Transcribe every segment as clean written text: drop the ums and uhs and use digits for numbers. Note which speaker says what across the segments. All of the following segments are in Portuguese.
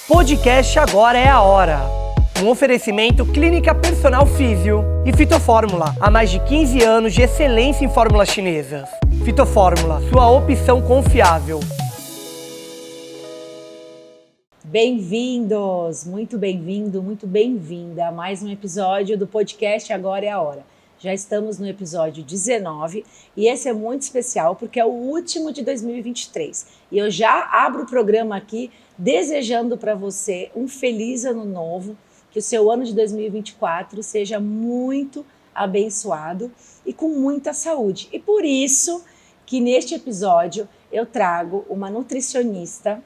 Speaker 1: Podcast Agora é a Hora. Um oferecimento Clínica Personal Físio e Fitofórmula. Há mais de 15 anos de excelência em fórmulas chinesas. Fitofórmula, sua opção confiável.
Speaker 2: Bem-vindos, muito bem-vindo, muito bem-vinda a mais um episódio do podcast Agora é a Hora. Já estamos no episódio 19 e esse é muito especial porque é o último de 2023. E eu já abro o programa aqui desejando para você um feliz ano novo, que o seu ano de 2024 seja muito abençoado e com muita saúde. E por isso que neste episódio eu trago uma nutricionista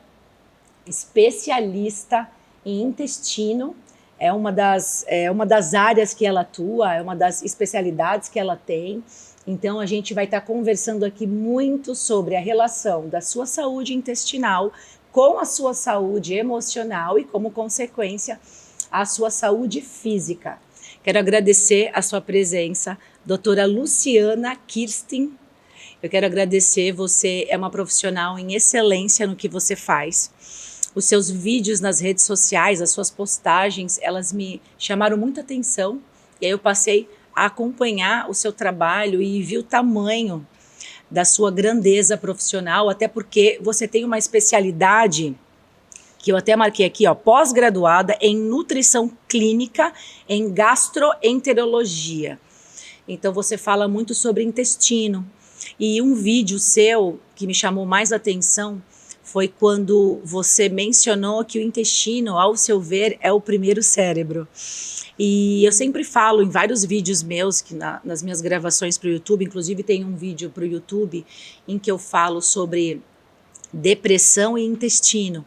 Speaker 2: especialista em intestino, é uma das áreas que ela atua, é uma das especialidades que ela tem. Então a gente vai estar conversando aqui muito sobre a relação da sua saúde intestinal com a sua saúde emocional e, como consequência, a sua saúde física. Quero agradecer a sua presença, doutora Luciana Kirsten. Eu quero agradecer, você é uma profissional em excelência no que você faz. Os seus vídeos nas redes sociais, as suas postagens, elas me chamaram muita atenção. E aí eu passei a acompanhar o seu trabalho e vi o tamanho da sua grandeza profissional, até porque você tem uma especialidade que eu até marquei aqui, ó, pós-graduada em nutrição clínica em gastroenterologia. Então você fala muito sobre intestino. E um vídeo seu que me chamou mais atenção foi quando você mencionou que o intestino, ao seu ver, é o primeiro cérebro. E eu sempre falo em vários vídeos meus, que nas minhas gravações para o YouTube, inclusive tem um vídeo para o YouTube em que eu falo sobre depressão e intestino.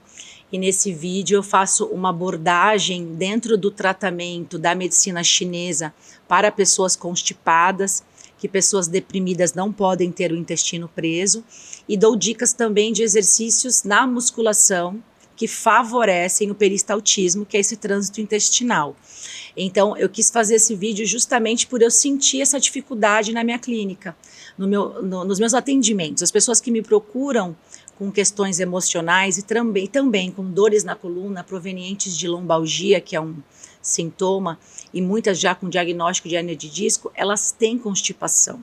Speaker 2: E nesse vídeo eu faço uma abordagem dentro do tratamento da medicina chinesa para pessoas constipadas, que pessoas deprimidas não podem ter o intestino preso, e dou dicas também de exercícios na musculação que favorecem o peristaltismo, que é esse trânsito intestinal. Então, eu quis fazer esse vídeo justamente por eu sentir essa dificuldade na minha clínica, nos meus atendimentos. As pessoas que me procuram com questões emocionais e também com dores na coluna provenientes de lombalgia, que é um sintoma, e muitas já com diagnóstico de hérnia de disco, elas têm constipação.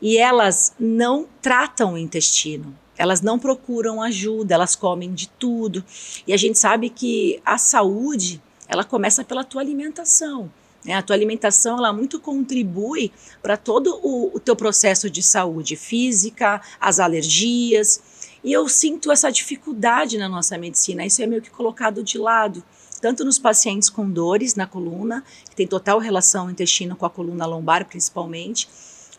Speaker 2: E elas não tratam o intestino, elas não procuram ajuda, elas comem de tudo. E a gente sabe que a saúde, ela começa pela tua alimentação. A tua alimentação, ela muito contribui para todo o teu processo de saúde física, as alergias. E eu sinto essa dificuldade na nossa medicina, isso é meio que colocado de lado, tanto nos pacientes com dores na coluna, que tem total relação intestino com a coluna lombar principalmente,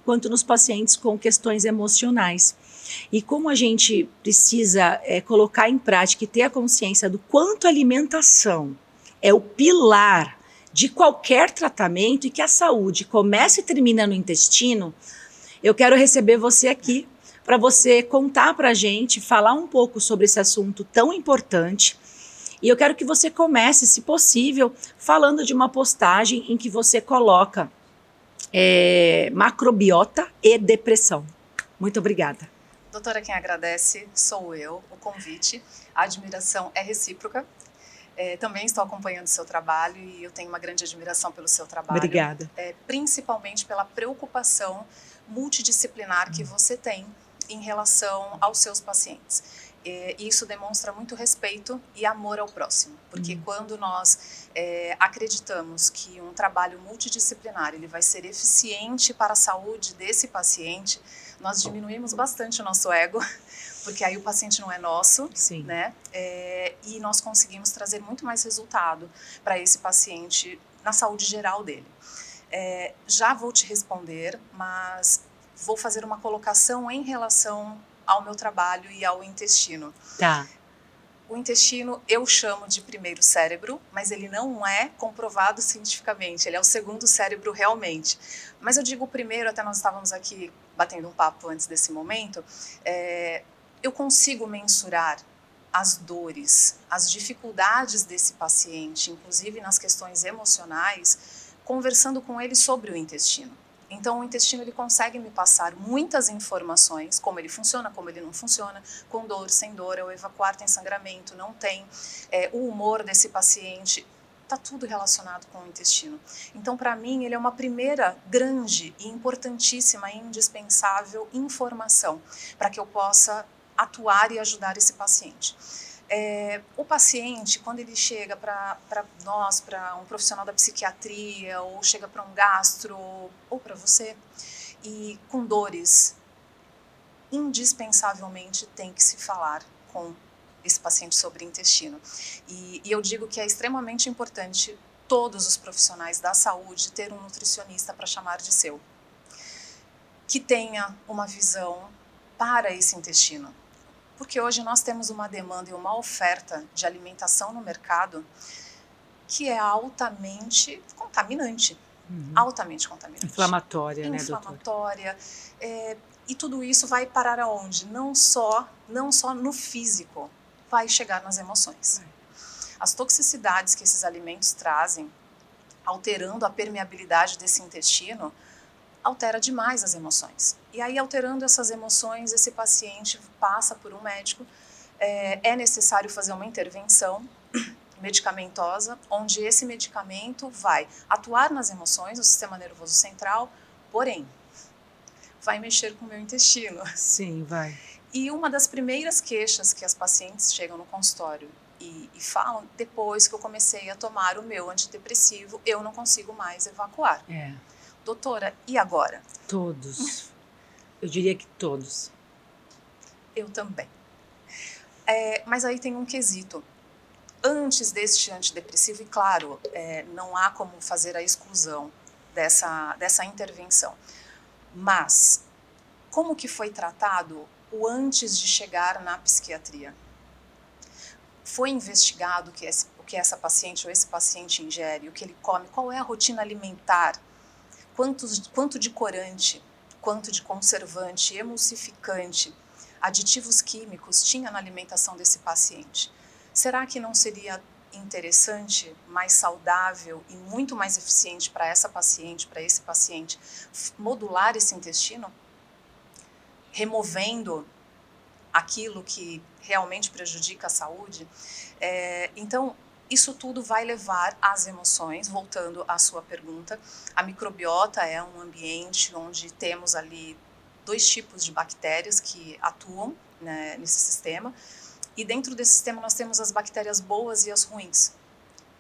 Speaker 2: quanto nos pacientes com questões emocionais. E como a gente precisa colocar em prática e ter a consciência do quanto a alimentação é o pilar de qualquer tratamento e que a saúde começa e termina no intestino, eu quero receber você aqui para você contar para a gente, falar um pouco sobre esse assunto tão importante. E eu quero que você comece, se possível, falando de uma postagem em que você coloca macrobiota e depressão. Muito obrigada.
Speaker 3: Doutora, quem agradece sou eu, o convite. A admiração é recíproca. Também estou acompanhando o seu trabalho e eu tenho uma grande admiração pelo seu trabalho.
Speaker 2: Obrigada.
Speaker 3: Principalmente pela preocupação multidisciplinar que você tem em relação aos seus pacientes. Isso demonstra muito respeito e amor ao próximo, porque quando nós acreditamos que um trabalho multidisciplinar ele vai ser eficiente para a saúde desse paciente, nós diminuímos bastante o nosso ego, porque aí o paciente não é nosso,
Speaker 2: Sim.
Speaker 3: Né? E nós conseguimos trazer muito mais resultado para esse paciente na saúde geral dele. Já vou te responder, mas vou fazer uma colocação em relação ao meu trabalho e ao intestino.
Speaker 2: Tá.
Speaker 3: O intestino eu chamo de primeiro cérebro, mas ele não é comprovado cientificamente, ele é o segundo cérebro realmente. Mas eu digo o primeiro, até nós estávamos aqui batendo um papo antes desse momento, eu consigo mensurar as dores, as dificuldades desse paciente, inclusive nas questões emocionais, conversando com ele sobre o intestino. Então o intestino ele consegue me passar muitas informações, como ele funciona, como ele não funciona, com dor, sem dor, ao evacuar tem sangramento, não tem, o humor desse paciente, está tudo relacionado com o intestino. Então para mim ele é uma primeira grande e importantíssima e indispensável informação para que eu possa atuar e ajudar esse paciente. O paciente, quando ele chega para nós, para um profissional da psiquiatria, ou chega para um gastro, ou para você, e com dores, indispensavelmente tem que se falar com esse paciente sobre intestino. E eu digo que é extremamente importante todos os profissionais da saúde ter um nutricionista para chamar de seu, que tenha uma visão para esse intestino. Porque hoje nós temos uma demanda e uma oferta de alimentação no mercado que é altamente contaminante. Altamente contaminante.
Speaker 2: Inflamatória, né, doutora?
Speaker 3: Inflamatória. E tudo isso vai parar aonde? Não só no físico, vai chegar nas emoções. As toxicidades que esses alimentos trazem, alterando a permeabilidade desse intestino, altera demais as emoções. E aí, alterando essas emoções, esse paciente passa por um médico, é necessário fazer uma intervenção medicamentosa, onde esse medicamento vai atuar nas emoções, no sistema nervoso central, porém, vai mexer com o meu intestino.
Speaker 2: Sim, vai.
Speaker 3: E uma das primeiras queixas que as pacientes chegam no consultório e falam, depois que eu comecei a tomar o meu antidepressivo, eu não consigo mais evacuar. Doutora, e agora?
Speaker 2: Todos. Eu diria que todos.
Speaker 3: Eu também. Mas aí tem um quesito. Antes deste antidepressivo, e claro, não há como fazer a exclusão dessa intervenção. Mas, como que foi tratado o antes de chegar na psiquiatria? Foi investigado o que essa paciente ou esse paciente ingere, o que ele come, qual é a rotina alimentar, quanto de corante, quanto de conservante, emulsificante, aditivos químicos tinha na alimentação desse paciente. Será que não seria interessante, mais saudável e muito mais eficiente para essa paciente, para esse paciente, modular esse intestino, removendo aquilo que realmente prejudica a saúde? Então, isso tudo vai levar às emoções. Voltando à sua pergunta, a microbiota é um ambiente onde temos ali 2 tipos de bactérias que atuam, né, nesse sistema. E dentro desse sistema nós temos as bactérias boas e as ruins.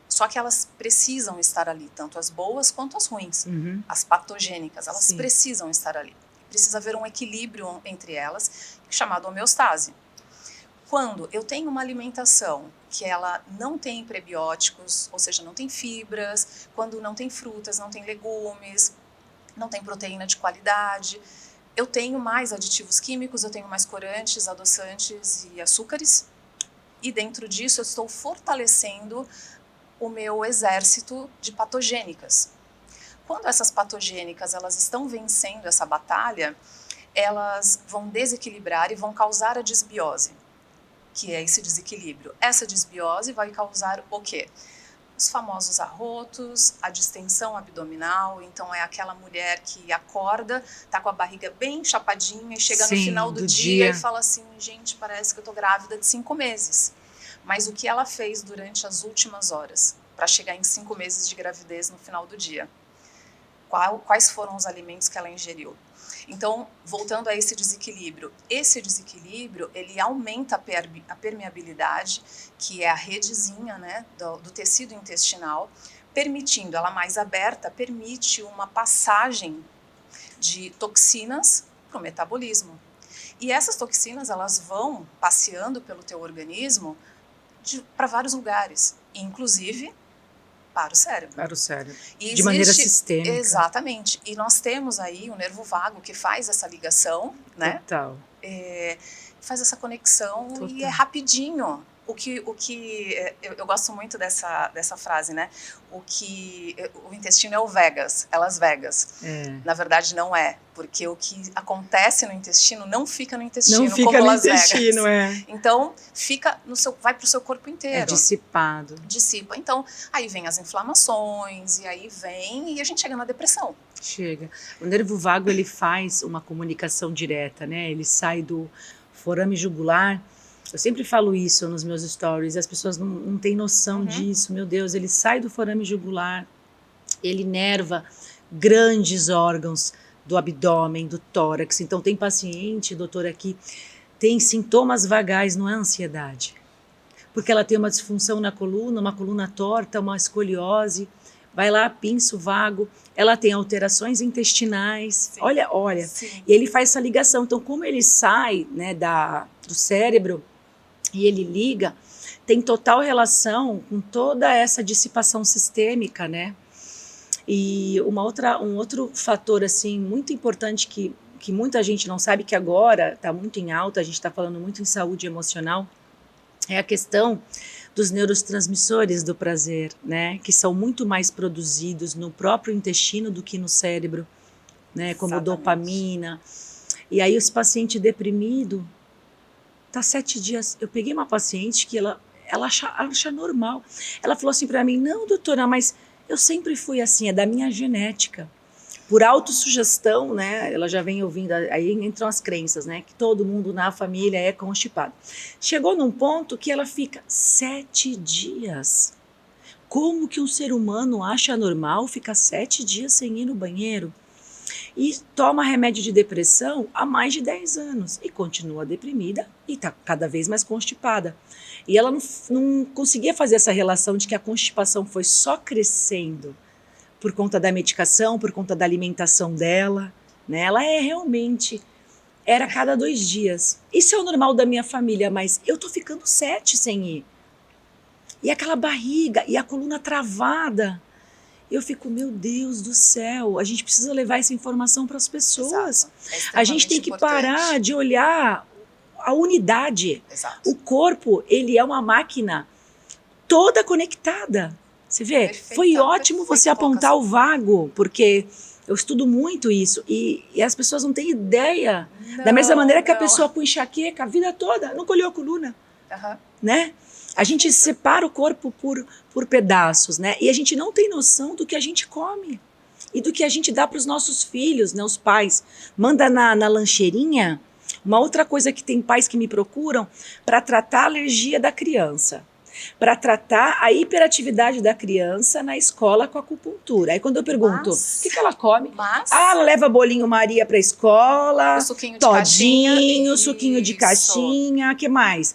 Speaker 3: Só que elas precisam estar ali, tanto as boas quanto as ruins. As patogênicas, elas precisam estar ali. Precisa haver um equilíbrio entre elas, chamado homeostase. Quando eu tenho uma alimentação que ela não tem prebióticos, ou seja, não tem fibras, quando não tem frutas, não tem legumes, não tem proteína de qualidade, eu tenho mais aditivos químicos, eu tenho mais corantes, adoçantes e açúcares, e dentro disso eu estou fortalecendo o meu exército de patogênicas. Quando essas patogênicas elas estão vencendo essa batalha, elas vão desequilibrar e vão causar a disbiose, que é esse desequilíbrio. Essa disbiose vai causar o quê? Os famosos arrotos, a distensão abdominal. Então é aquela mulher que acorda, tá com a barriga bem chapadinha e chega no final do dia e fala assim, gente, parece que eu tô grávida de 5 meses. Mas o que ela fez durante as últimas horas para chegar em 5 meses de gravidez no final do dia? Quais foram os alimentos que ela ingeriu? Então, voltando a esse desequilíbrio, ele aumenta a permeabilidade, que é a redezinha, né, do tecido intestinal, permitindo ela mais aberta, permite uma passagem de toxinas para o metabolismo. E essas toxinas, elas vão passeando pelo teu organismo para vários lugares, inclusive para o cérebro.
Speaker 2: Para o cérebro.
Speaker 3: E
Speaker 2: de maneira sistêmica.
Speaker 3: Exatamente. E nós temos aí o nervo vago que faz essa ligação, né?
Speaker 2: Total.
Speaker 3: Faz essa conexão.
Speaker 2: Total.
Speaker 3: E é rapidinho. Eu gosto muito dessa frase, né? O intestino é o Vegas, é Las Vegas. Na verdade não é, porque o que acontece no intestino não fica no intestino,
Speaker 2: não fica
Speaker 3: como
Speaker 2: no
Speaker 3: Las
Speaker 2: intestino,
Speaker 3: Vegas. Então vai para o seu corpo inteiro.
Speaker 2: É dissipado.
Speaker 3: Dissipa. Então aí vem as inflamações e a gente chega na depressão.
Speaker 2: Chega. O nervo vago ele faz uma comunicação direta, né? Ele sai do forame jugular. Eu sempre falo isso nos meus stories, as pessoas não têm noção disso, meu Deus, ele sai do forame jugular, ele inerva grandes órgãos do abdômen, do tórax. Então tem paciente, doutora, que tem sintomas vagais, não é ansiedade, porque ela tem uma disfunção na coluna, uma coluna torta, uma escoliose, vai lá, pinça o vago, ela tem alterações intestinais, sim, olha, sim. E ele faz essa ligação. Então como ele sai, né, do cérebro, e ele liga, tem total relação com toda essa dissipação sistêmica, né? E um outro fator assim muito importante que muita gente não sabe, que agora está muito em alta, a gente está falando muito em saúde emocional, é a questão dos neurotransmissores do prazer, né? Que são muito mais produzidos no próprio intestino do que no cérebro, né? Como
Speaker 3: Exatamente.
Speaker 2: Dopamina. E aí esse paciente deprimido tá 7 dias. Eu peguei uma paciente que ela acha normal. Ela falou assim para mim: não, doutora, mas eu sempre fui assim, é da minha genética. Por autossugestão, né? Ela já vem ouvindo, aí entram as crenças, né? Que todo mundo na família é constipado. Chegou num ponto que ela fica 7 dias. Como que um ser humano acha normal ficar 7 dias sem ir no banheiro? E toma remédio de depressão há mais de 10 anos e continua deprimida e está cada vez mais constipada. E ela não conseguia fazer essa relação de que a constipação foi só crescendo por conta da medicação, por conta da alimentação dela, né? Ela realmente era a cada 2 dias. Isso é o normal da minha família, mas eu tô ficando 7 sem ir. E aquela barriga e a coluna travada. Eu fico, meu Deus do céu, a gente precisa levar essa informação para as pessoas. A gente tem que parar de olhar a unidade.
Speaker 3: Exato.
Speaker 2: O corpo, ele é uma máquina toda conectada. Você vê? Foi ótimo você apontar o vago, porque eu estudo muito isso. E as pessoas não têm ideia. Da mesma maneira que a pessoa com enxaqueca a vida toda não colheu a coluna. Né? A gente separa o corpo por pedaços, né? E a gente não tem noção do que a gente come e do que a gente dá para os nossos filhos, né? Os pais. Manda na lancheirinha. Uma outra coisa que tem pais que me procuram para tratar a alergia da criança, para tratar a hiperatividade da criança na escola com acupuntura. Aí quando eu pergunto, o que ela come? Ela leva bolinho Maria para a escola,
Speaker 3: o suquinho de
Speaker 2: todinho, suquinho de caixinha, o que mais?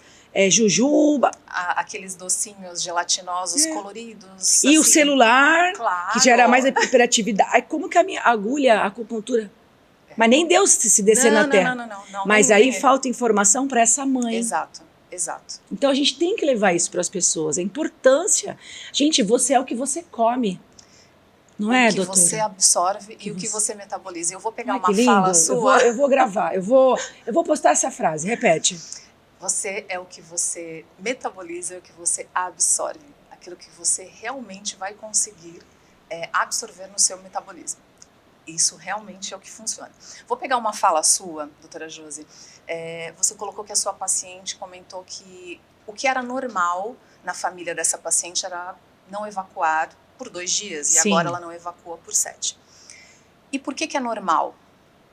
Speaker 2: Jujuba.
Speaker 3: Aqueles docinhos gelatinosos coloridos.
Speaker 2: E
Speaker 3: assim,
Speaker 2: o celular,
Speaker 3: claro,
Speaker 2: que gera mais hiperatividade. Aí como que a minha agulha, a acupuntura... Mas nem Deus se descer na terra.
Speaker 3: Não,
Speaker 2: mas aí falta informação para essa mãe.
Speaker 3: Exato.
Speaker 2: Então a gente tem que levar isso para as pessoas. A importância. Gente, você é o que você come. Não é, doutora?
Speaker 3: O que você absorve e o que você metaboliza. Eu vou pegar uma fala sua.
Speaker 2: Eu vou gravar. Eu vou postar essa frase. Repete.
Speaker 3: Você é o que você metaboliza e o que você absorve. Aquilo que você realmente vai conseguir absorver no seu metabolismo. Isso realmente é o que funciona. Vou pegar uma fala sua, doutora Josi. Você colocou que a sua paciente comentou que o que era normal na família dessa paciente era não evacuar por 2 dias. Sim. E agora ela não evacua por 7. E por que é normal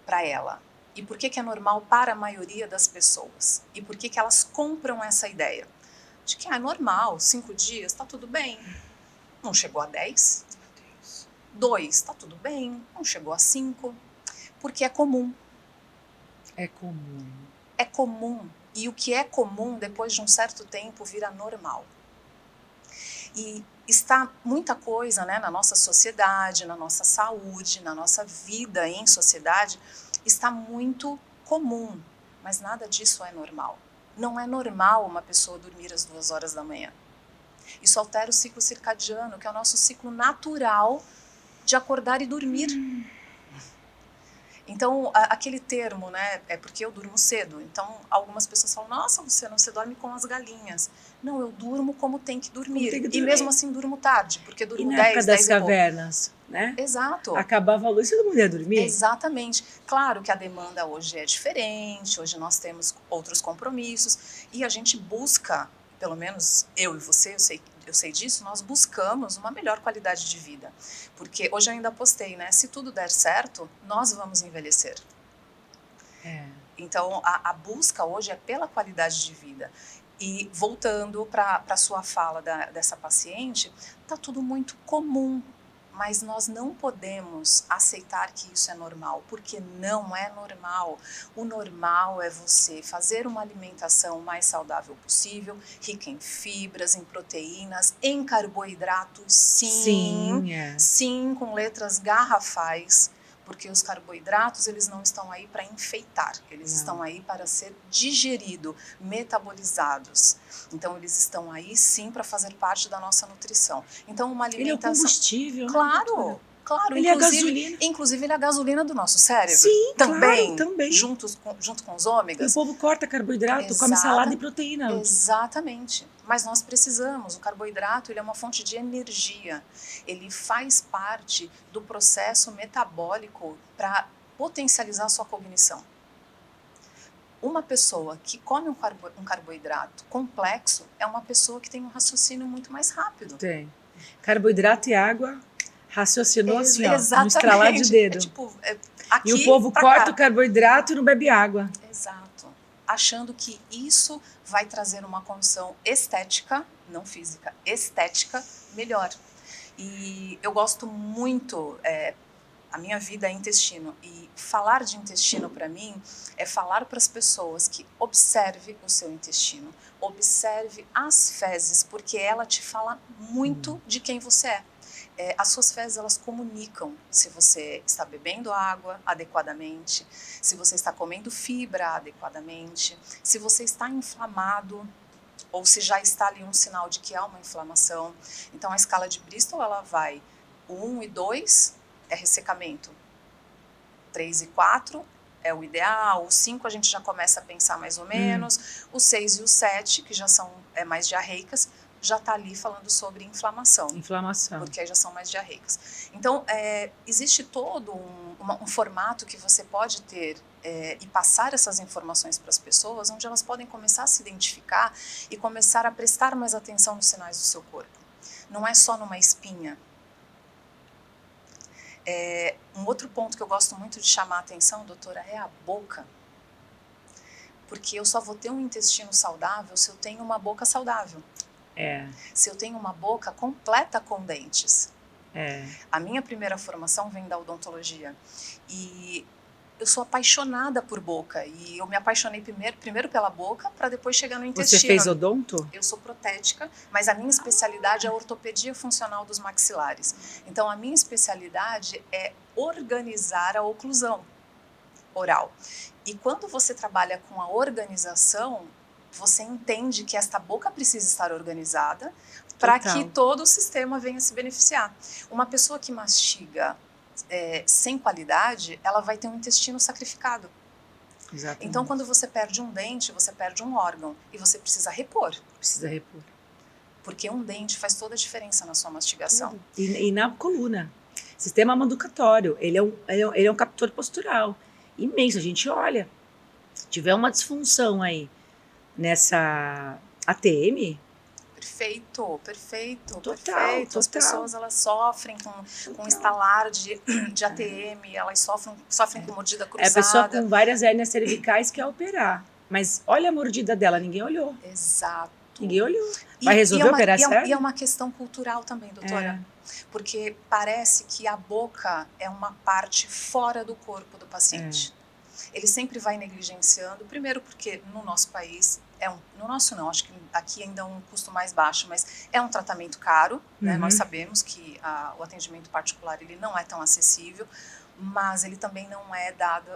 Speaker 3: para ela? E por que é normal para a maioria das pessoas? E por que elas compram essa ideia? De que é normal, 5 dias, tá tudo bem. Não chegou a 10? 2, tá tudo bem. Não chegou a 5. Porque é comum.
Speaker 2: É comum.
Speaker 3: É comum. E o que é comum, depois de um certo tempo, vira normal. E está muita coisa, né, na nossa sociedade, na nossa saúde, na nossa vida em sociedade, está muito comum. Mas nada disso é normal. Não é normal uma pessoa dormir às 2 horas da manhã. Isso altera o ciclo circadiano, que é o nosso ciclo natural de acordar e dormir. Então, aquele termo, né, é porque eu durmo cedo. Então, algumas pessoas falam, nossa, Luciana, você dorme com as galinhas. Não, eu durmo como tem que dormir.
Speaker 2: Tem que dormir.
Speaker 3: E mesmo assim durmo tarde, porque
Speaker 2: E
Speaker 3: durmo
Speaker 2: na época
Speaker 3: 10,
Speaker 2: das
Speaker 3: 10 e pouco.
Speaker 2: cavernas, né?
Speaker 3: Exato.
Speaker 2: Acabava a luz e todo mundo ia dormir.
Speaker 3: Exatamente. Claro que a demanda hoje é diferente, hoje nós temos outros compromissos e a gente busca, pelo menos eu e você, eu sei disso, nós buscamos uma melhor qualidade de vida. Porque hoje eu ainda postei, né? Se tudo der certo, nós vamos envelhecer. Então, a busca hoje é pela qualidade de vida. E voltando para a sua fala dessa paciente, está tudo muito comum, mas nós não podemos aceitar que isso é normal, porque não é normal. O normal é você fazer uma alimentação mais saudável possível, rica em fibras, em proteínas, em carboidratos, sim, com letras garrafais, porque os carboidratos eles não estão aí para enfeitar, eles estão aí para ser digerido, metabolizados. Então eles estão aí sim para fazer parte da nossa nutrição. Então uma alimentação...
Speaker 2: Ele é o combustível.
Speaker 3: Claro, claro.
Speaker 2: Ele é a gasolina.
Speaker 3: Inclusive ele é a gasolina do nosso cérebro.
Speaker 2: Sim,
Speaker 3: também,
Speaker 2: claro, também.
Speaker 3: Junto com os ômegas.
Speaker 2: E o povo corta carboidrato, come salada e proteína.
Speaker 3: Exatamente. Mas nós precisamos. O carboidrato ele é uma fonte de energia. Ele faz parte do processo metabólico para potencializar a sua cognição. Uma pessoa que come um carboidrato complexo é uma pessoa que tem um raciocínio muito mais rápido.
Speaker 2: Tem. Carboidrato e água, raciocinou assim, ó,
Speaker 3: exatamente.
Speaker 2: no estralar de dedo.
Speaker 3: Aqui
Speaker 2: e o povo corta o carboidrato e não bebe água.
Speaker 3: Exato. Achando que isso vai trazer uma condição estética, não física, estética, melhor. E eu gosto muito, a minha vida é intestino, e falar de intestino para mim é falar para as pessoas que observe o seu intestino, observe as fezes, porque ela te fala muito de quem você é. As suas fezes, elas comunicam se você está bebendo água adequadamente, se você está comendo fibra adequadamente, se você está inflamado ou se já está ali um sinal de que há uma inflamação. Então, a escala de Bristol, ela vai, o 1 e 2 é ressecamento, 3 e 4 é o ideal, o 5 a gente já começa a pensar mais ou menos, o 6 e o 7, que já são mais diarreicas, já está ali falando sobre inflamação. Porque aí já são mais diarreicas. Então, existe todo um formato que você pode ter e passar essas informações para as pessoas, onde elas podem começar a se identificar e começar a prestar mais atenção nos sinais do seu corpo. Não é só numa espinha. Um outro ponto que eu gosto muito de chamar a atenção, doutora, é a boca. Porque eu só vou ter um intestino saudável se eu tenho uma boca saudável. Se eu tenho uma boca completa com dentes. A minha primeira formação vem da odontologia e eu sou apaixonada por boca e eu me apaixonei primeiro pela boca para depois chegar no intestino.
Speaker 2: Você fez odonto?
Speaker 3: Eu sou protética, mas a minha especialidade é a ortopedia funcional dos maxilares. Então a minha especialidade é organizar a oclusão oral. E quando você trabalha com a organização, você entende que esta boca precisa estar organizada para que todo o sistema venha se beneficiar. Uma pessoa que mastiga sem qualidade, ela vai ter um intestino sacrificado.
Speaker 2: Exatamente.
Speaker 3: Então, quando você perde um dente, você perde um órgão e você precisa repor. Porque um dente faz toda a diferença na sua mastigação.
Speaker 2: E na coluna. Sistema manducatório, ele é um captor postural imenso. A gente olha, se tiver uma disfunção aí nessa ATM...
Speaker 3: Total. As pessoas, elas sofrem com estalar de ATM, elas sofrem com mordida cruzada.
Speaker 2: É a pessoa com várias hérnias cervicais que quer operar. Mas olha a mordida dela, ninguém olhou.
Speaker 3: Exato.
Speaker 2: Ninguém olhou. Vai resolver operar essa hérnia?
Speaker 3: E é uma questão cultural também, doutora. Porque parece que a boca é uma parte fora do corpo do paciente. Ele sempre vai negligenciando, primeiro porque no nosso país, no nosso não, acho que aqui ainda é um custo mais baixo, mas é um tratamento caro, né? Nós sabemos que o atendimento particular ele não é tão acessível, mas ele também não é dado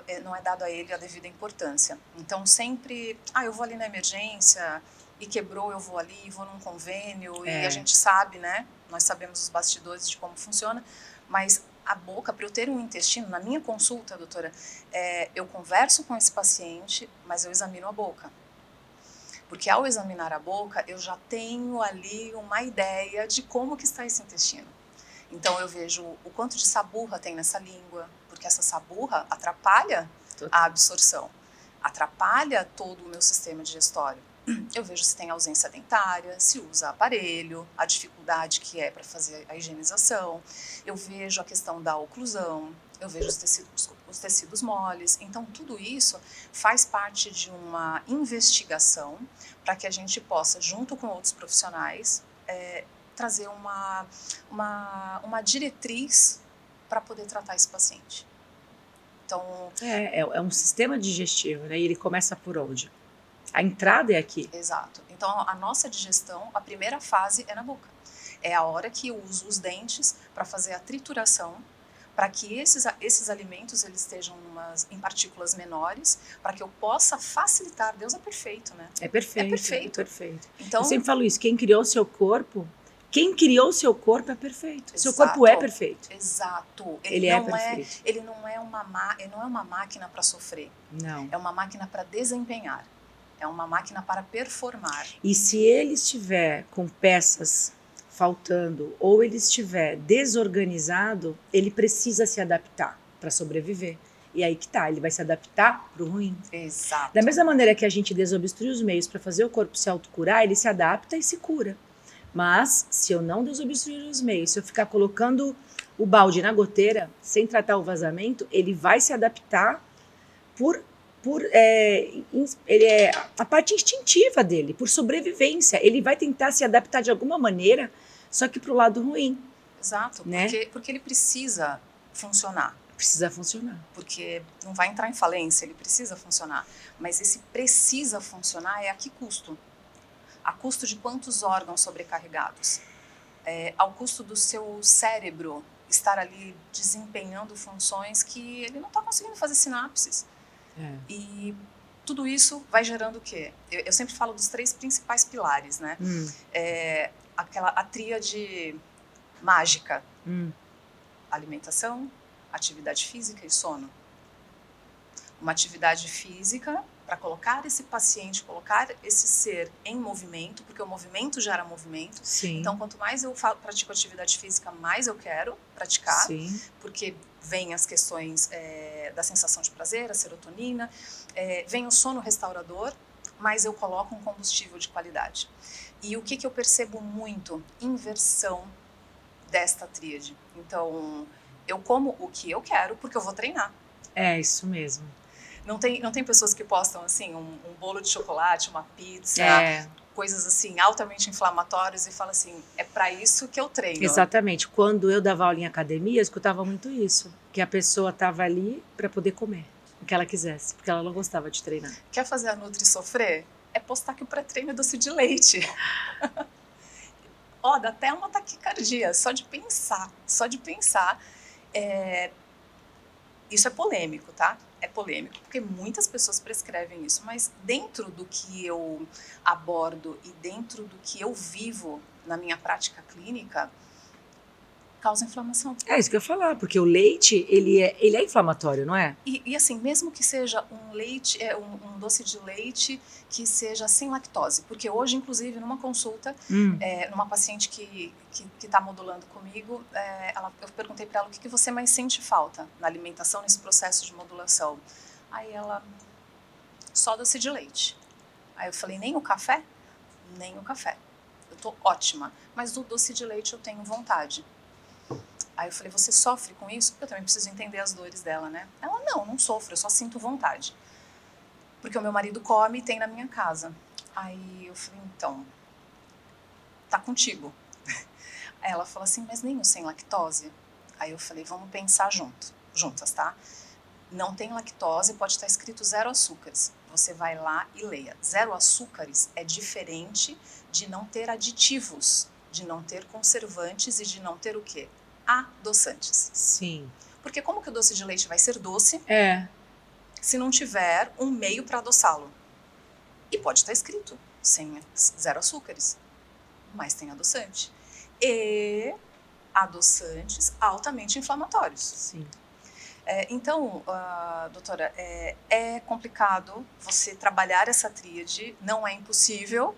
Speaker 3: a ele a devida importância. Então sempre, eu vou ali na emergência e quebrou, eu vou ali, vou num convênio, e a gente sabe, né? Nós sabemos os bastidores de como funciona, mas a boca, para eu ter um intestino, na minha consulta, doutora, eu converso com esse paciente, mas eu examino a boca. Porque ao examinar a boca, eu já tenho ali uma ideia de como que está esse intestino. Então eu vejo o quanto de saburra tem nessa língua, porque essa saburra atrapalha a absorção, atrapalha todo o meu sistema digestório. Eu vejo se tem ausência dentária, se usa aparelho, a dificuldade que é para fazer a higienização. Eu vejo a questão da oclusão, eu vejo os tecidos moles. Então, tudo isso faz parte de uma investigação para que a gente possa, junto com outros profissionais, trazer uma diretriz para poder tratar esse paciente. Então,
Speaker 2: é um sistema digestivo, né? E ele começa por onde? A entrada é aqui.
Speaker 3: Exato. Então, a nossa digestão, a primeira fase é na boca. É a hora que eu uso os dentes para fazer a trituração, para que esses alimentos eles estejam em partículas menores, para que eu possa facilitar. Deus é perfeito, né?
Speaker 2: É perfeito.
Speaker 3: É perfeito.
Speaker 2: É perfeito.
Speaker 3: Então,
Speaker 2: eu sempre falo isso, quem criou o seu corpo é perfeito. Seu
Speaker 3: Exato.
Speaker 2: corpo é perfeito.
Speaker 3: Exato.
Speaker 2: Ele é perfeito.
Speaker 3: Ele não é uma máquina para sofrer.
Speaker 2: Não.
Speaker 3: É uma máquina para desempenhar. É uma máquina para performar.
Speaker 2: E se ele estiver com peças faltando ou ele estiver desorganizado, ele precisa se adaptar para sobreviver. E aí que tá, ele vai se adaptar pro ruim.
Speaker 3: Exato.
Speaker 2: Da mesma maneira que a gente desobstrui os meios para fazer o corpo se autocurar, ele se adapta e se cura. Mas se eu não desobstruir os meios, se eu ficar colocando o balde na goteira sem tratar o vazamento, ele vai se adaptar ele é a parte instintiva dele, por sobrevivência. Ele vai tentar se adaptar de alguma maneira, só que pro lado ruim.
Speaker 3: Exato,
Speaker 2: né?
Speaker 3: Porque ele precisa funcionar.
Speaker 2: Precisa funcionar.
Speaker 3: Porque não vai entrar em falência, ele precisa funcionar. Mas esse precisa funcionar é a que custo? A custo de quantos órgãos sobrecarregados? Ao custo do seu cérebro estar ali desempenhando funções que ele não está conseguindo fazer sinapses. E tudo isso vai gerando o quê? Eu sempre falo dos 3 principais pilares, né? A tríade mágica. Alimentação, atividade física e sono. Uma atividade física para colocar esse paciente, colocar esse ser em movimento, porque o movimento gera movimento.
Speaker 2: Sim.
Speaker 3: Então, quanto mais eu pratico atividade física, mais eu quero praticar.
Speaker 2: Sim.
Speaker 3: Porque vem as questões da sensação de prazer, a serotonina, vem o sono restaurador, mas eu coloco um combustível de qualidade. E o que eu percebo muito? Inversão desta tríade. Então, eu como o que eu quero porque eu vou treinar.
Speaker 2: É isso mesmo.
Speaker 3: Não tem pessoas que postam assim um bolo de chocolate, uma pizza, coisas assim altamente inflamatórias e falam assim, é para isso que eu treino.
Speaker 2: Exatamente. Quando eu dava aula em academia, eu escutava muito isso, que a pessoa estava ali para poder comer o que ela quisesse, porque ela não gostava de treinar.
Speaker 3: Quer fazer a Nutri sofrer? É postar que o pré-treino é doce de leite. Dá até uma taquicardia, só de pensar. Isso é polêmico, tá? É polêmico, porque muitas pessoas prescrevem isso, mas dentro do que eu abordo e dentro do que eu vivo na minha prática clínica, causa inflamação.
Speaker 2: É isso que eu ia falar, porque o leite, ele é inflamatório, não é?
Speaker 3: E assim, mesmo que seja um leite, um doce de leite que seja sem lactose, porque hoje, inclusive, numa consulta, numa paciente que está modulando comigo, eu perguntei para ela o que você mais sente falta na alimentação, nesse processo de modulação. Aí ela, só doce de leite. Aí eu falei, nem o café? Nem o café. Eu tô ótima, mas do doce de leite eu tenho vontade. Aí eu falei, você sofre com isso? Eu também preciso entender as dores dela, né? Ela, não sofro, eu só sinto vontade. Porque o meu marido come e tem na minha casa. Aí eu falei, então, tá contigo. Aí ela falou assim, mas nem o sem lactose? Aí eu falei, vamos pensar juntas, tá? Não tem lactose, pode estar escrito 0 açúcares. Você vai lá e leia. 0 açúcares é diferente de não ter aditivos, de não ter conservantes e de não ter o quê? Adoçantes.
Speaker 2: Sim.
Speaker 3: Porque como que o doce de leite vai ser doce se não tiver um meio para adoçá-lo? E pode estar escrito 0 açúcares, mas tem adoçante. E adoçantes altamente inflamatórios.
Speaker 2: Sim.
Speaker 3: Então, doutora, é complicado você trabalhar essa tríade, não é impossível,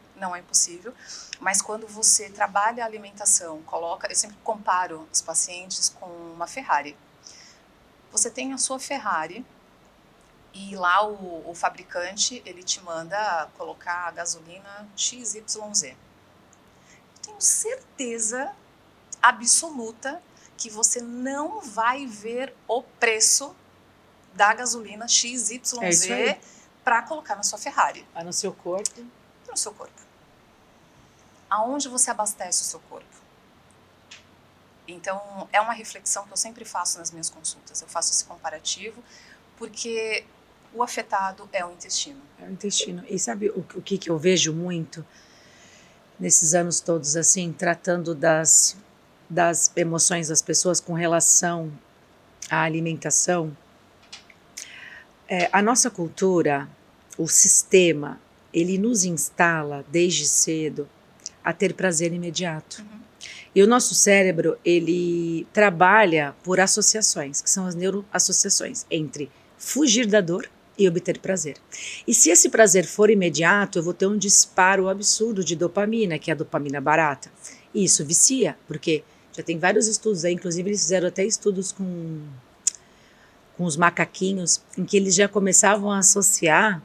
Speaker 3: mas quando você trabalha a alimentação, eu sempre comparo os pacientes com uma Ferrari. Você tem a sua Ferrari e lá o fabricante, ele te manda colocar a gasolina XYZ. Tenho certeza absoluta que você não vai ver o preço da gasolina XYZ para colocar na sua Ferrari.
Speaker 2: No seu corpo?
Speaker 3: No seu corpo. Aonde você abastece o seu corpo? Então, é uma reflexão que eu sempre faço nas minhas consultas. Eu faço esse comparativo, porque o afetado é o intestino.
Speaker 2: É o intestino. E sabe o que eu vejo muito nesses anos todos, assim, tratando das emoções das pessoas com relação à alimentação? A nossa cultura, o sistema, ele nos instala desde cedo a ter prazer imediato. Uhum. E o nosso cérebro, ele trabalha por associações, que são as neuroassociações, entre fugir da dor e obter prazer. E se esse prazer for imediato, eu vou ter um disparo absurdo de dopamina, que é a dopamina barata. E isso vicia, porque já tem vários estudos aí, inclusive eles fizeram até estudos com os macaquinhos, em que eles já começavam a associar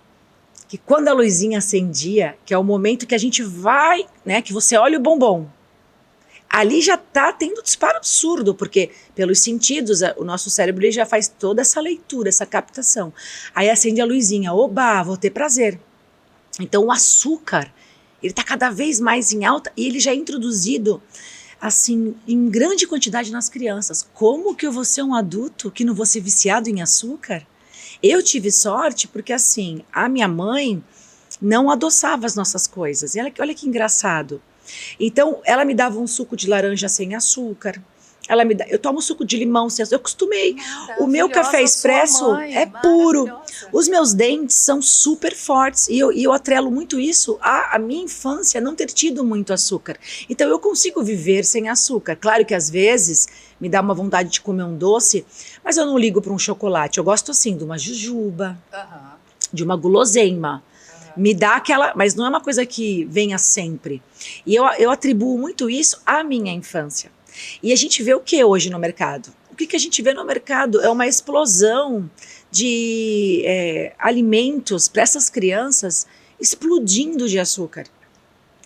Speaker 2: que quando a luzinha acendia, que é o momento que a gente vai, né, que você olha o bombom, ali já está tendo disparo absurdo, porque pelos sentidos, o nosso cérebro ele já faz toda essa leitura, essa captação. Aí acende a luzinha, oba, vou ter prazer. Então o açúcar, ele está cada vez mais em alta e ele já é introduzido assim, em grande quantidade nas crianças. Como que eu vou ser um adulto que não vou ser viciado em açúcar? Eu tive sorte porque, assim, a minha mãe não adoçava as nossas coisas. E olha que engraçado. Então, ela me dava um suco de laranja sem açúcar. Eu tomo suco de limão sem açúcar. Eu acostumei. O meu café expresso é puro. Os meus dentes são super fortes. E eu atrelo muito isso à minha infância não ter tido muito açúcar. Então, eu consigo viver sem açúcar. Claro que, às vezes, me dá uma vontade de comer um doce, mas eu não ligo para um chocolate. Eu gosto, assim, de uma jujuba, de uma guloseima. Me dá aquela... Mas não é uma coisa que venha sempre. E eu atribuo muito isso à minha infância. E a gente vê o que hoje no mercado? O que a gente vê no mercado é uma explosão de alimentos para essas crianças explodindo de açúcar,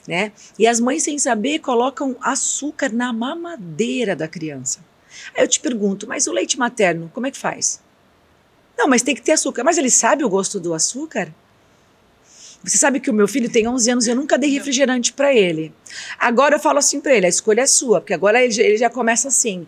Speaker 2: né? E as mães, sem saber, colocam açúcar na mamadeira da criança. Aí eu te pergunto, mas o leite materno, como é que faz? Não, mas tem que ter açúcar. Mas ele sabe o gosto do açúcar? Você sabe que o meu filho tem 11 anos e eu nunca dei refrigerante para ele. Agora eu falo assim para ele, a escolha é sua, porque agora ele já começa assim.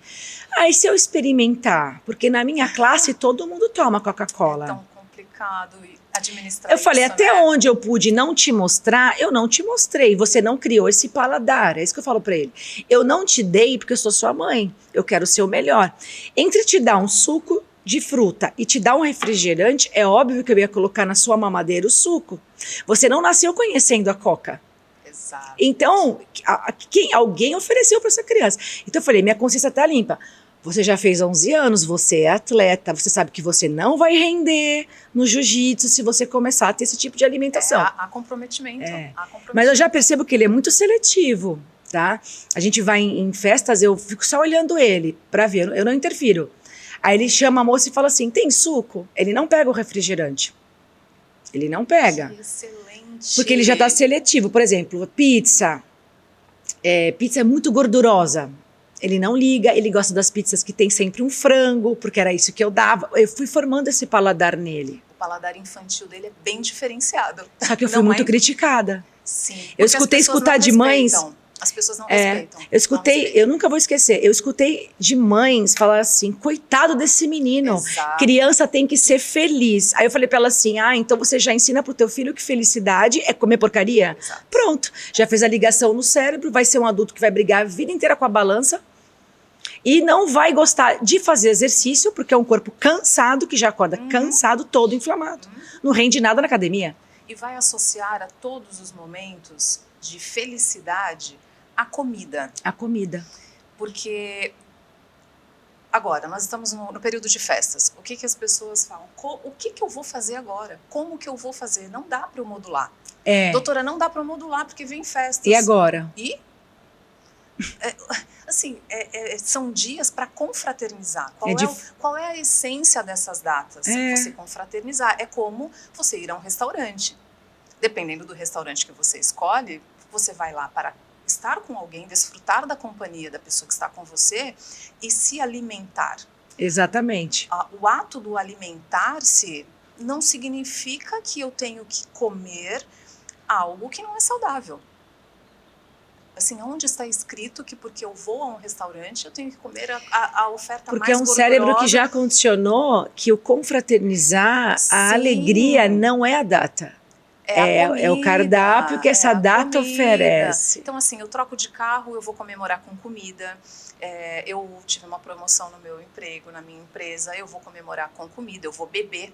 Speaker 2: Aí se eu experimentar, porque na minha classe todo mundo toma Coca-Cola.
Speaker 3: É tão complicado administrar
Speaker 2: Eu falei,
Speaker 3: isso,
Speaker 2: até
Speaker 3: né?
Speaker 2: onde eu pude não te mostrar, eu não te mostrei. Você não criou esse paladar. É isso que eu falo para ele. Eu não te dei porque eu sou sua mãe. Eu quero ser o melhor. Entre te dar um suco de fruta e te dar um refrigerante, é óbvio que eu ia colocar na sua mamadeira o suco. Você não nasceu conhecendo a Coca.
Speaker 3: Exato.
Speaker 2: Então, alguém ofereceu para essa criança. Então eu falei, minha consciência está limpa. Você já fez 11 anos, você é atleta, você sabe que você não vai render no jiu-jitsu se você começar a ter esse tipo de alimentação.
Speaker 3: Há comprometimento.
Speaker 2: Mas eu já percebo que ele é muito seletivo, tá? A gente vai em festas, eu fico só olhando ele para ver, eu não interfiro. Aí ele chama a moça e fala assim, tem suco? Ele não pega o refrigerante. Ele não pega.
Speaker 3: Que excelente.
Speaker 2: Porque ele já está seletivo. Por exemplo, pizza. Pizza é muito gordurosa. Ele não liga, ele gosta das pizzas que tem sempre um frango, porque era isso que eu dava. Eu fui formando esse paladar nele.
Speaker 3: O paladar infantil dele é bem diferenciado.
Speaker 2: Só que eu fui muito criticada.
Speaker 3: Sim.
Speaker 2: Eu escutei de mães...
Speaker 3: As pessoas não respeitam.
Speaker 2: Eu nunca vou esquecer, eu escutei de mães falar assim, coitado desse menino,
Speaker 3: Exato.
Speaker 2: Criança tem que ser feliz. Aí eu falei pra ela assim, então você já ensina pro teu filho que felicidade é comer porcaria?
Speaker 3: Exato.
Speaker 2: Pronto, já fez a ligação no cérebro, vai ser um adulto que vai brigar a vida inteira com a balança e não vai gostar de fazer exercício, porque é um corpo cansado, que já acorda cansado, todo inflamado. Não rende nada na academia.
Speaker 3: E vai associar a todos os momentos de felicidade a comida.
Speaker 2: A comida.
Speaker 3: Porque agora, nós estamos no período de festas. O que as pessoas falam? O que eu vou fazer agora? Como que eu vou fazer? Não dá para eu modular. Doutora, não dá para modular porque vem festas.
Speaker 2: E agora?
Speaker 3: E? Assim, são dias para confraternizar. Qual é a essência dessas datas? Você confraternizar. É como você ir a um restaurante. Dependendo do restaurante que você escolhe, você vai lá para estar com alguém, desfrutar da companhia da pessoa que está com você e se alimentar.
Speaker 2: Exatamente.
Speaker 3: O ato do alimentar-se não significa que eu tenho que comer algo que não é saudável. Assim, onde está escrito que porque eu vou a um restaurante eu tenho que comer a oferta
Speaker 2: porque
Speaker 3: mais gordurosa? Porque é um
Speaker 2: cérebro que já condicionou que o confraternizar, a alegria não é a data. É o cardápio que essa data oferece.
Speaker 3: Então, assim, eu troco de carro, eu vou comemorar com comida. Eu tive uma promoção no meu emprego, na minha empresa, eu vou comemorar com comida, eu vou beber.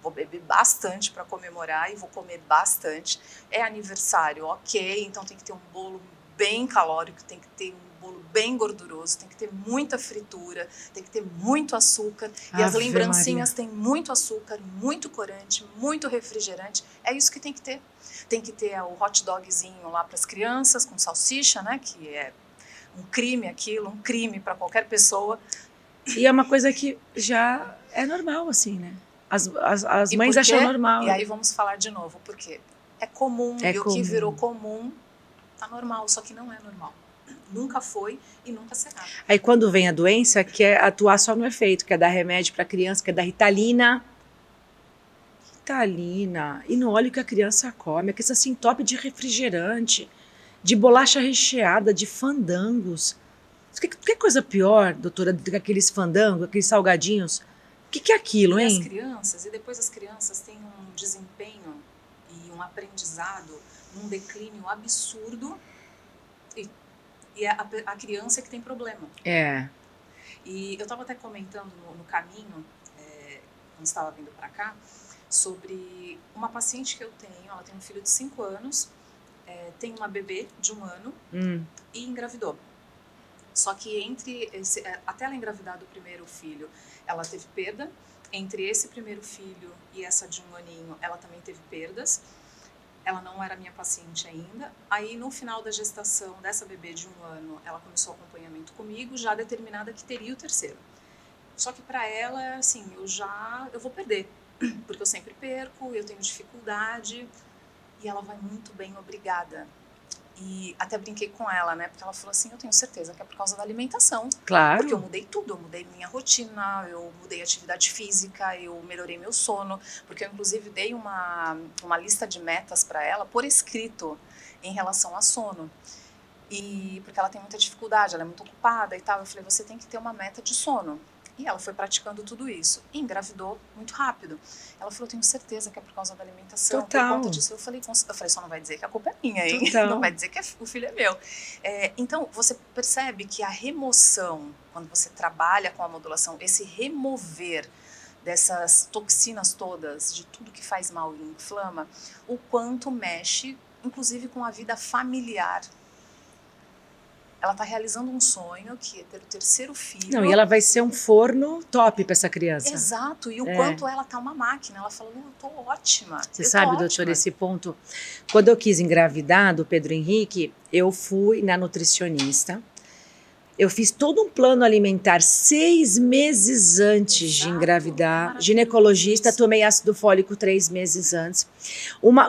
Speaker 3: Vou beber bastante para comemorar e vou comer bastante. É aniversário, ok, então tem que ter um bolo bem calórico, tem que ter um bolo bem gorduroso, tem que ter muita fritura, tem que ter muito açúcar. E as lembrancinhas têm muito açúcar, muito corante, muito refrigerante. É isso que tem que ter. Tem que ter o hot dogzinho lá para as crianças, com salsicha, né? Que é um crime aquilo, um crime para qualquer pessoa.
Speaker 2: E é uma coisa que já é normal, assim, né? As mães acham normal.
Speaker 3: E aí vamos falar de novo, porque é comum, e o que virou comum tá normal, só que não é normal. Nunca foi e nunca será.
Speaker 2: Aí quando vem a doença, quer atuar só no efeito, quer dar remédio para criança, quer dar Ritalina. E não olha o que a criança come, é que essa entope de refrigerante, de bolacha recheada, de fandangos. Que coisa pior, doutora, do que aqueles fandangos, aqueles salgadinhos? O que é aquilo, hein?
Speaker 3: E depois as crianças têm um desempenho e um aprendizado num declínio absurdo e a criança é que tem problema. E eu estava até comentando no caminho, quando estava vindo para cá, sobre uma paciente que eu tenho. Ela tem um filho de 5 anos, tem uma bebê de 1 ano e engravidou. Só que até ela engravidar do primeiro filho, ela teve perda. Entre esse primeiro filho e essa de 1 aninho, ela também teve perdas. Ela não era minha paciente ainda. Aí, no final da gestação dessa bebê de 1 ano, ela começou o acompanhamento comigo, já determinada que teria o terceiro. Só que para ela, assim, eu vou perder, porque eu sempre perco, eu tenho dificuldade. E ela vai muito bem, obrigada. E até brinquei com ela, né? Porque ela falou assim, eu tenho certeza que é por causa da alimentação.
Speaker 2: Claro.
Speaker 3: Porque eu mudei tudo, eu mudei minha rotina, eu mudei a atividade física, eu melhorei meu sono. Porque eu, inclusive, dei uma lista de metas para ela por escrito em relação a sono. E porque ela tem muita dificuldade, ela é muito ocupada e tal. Eu falei, você tem que ter uma meta de sono. E ela foi praticando tudo isso. E engravidou muito rápido. Ela falou, tenho certeza que é por causa da alimentação.
Speaker 2: Total.
Speaker 3: Por conta disso. Eu falei, só não vai dizer que a culpa é minha, hein?
Speaker 2: Total.
Speaker 3: Não vai dizer que o filho é meu. Então, você percebe que a remoção, quando você trabalha com a modulação, esse remover dessas toxinas todas, de tudo que faz mal e inflama, o quanto mexe, inclusive, com a vida familiar. Ela está realizando um sonho, que é ter o terceiro filho.
Speaker 2: Não, e ela vai ser um forno top para essa criança.
Speaker 3: Exato, e o quanto ela tá uma máquina. Ela falou, eu tô ótima.
Speaker 2: Você sabe, doutora, esse ponto, quando eu quis engravidar do Pedro Henrique, eu fui na nutricionista, eu fiz todo um plano alimentar 6 meses antes de engravidar, ginecologista, tomei ácido fólico 3 meses antes,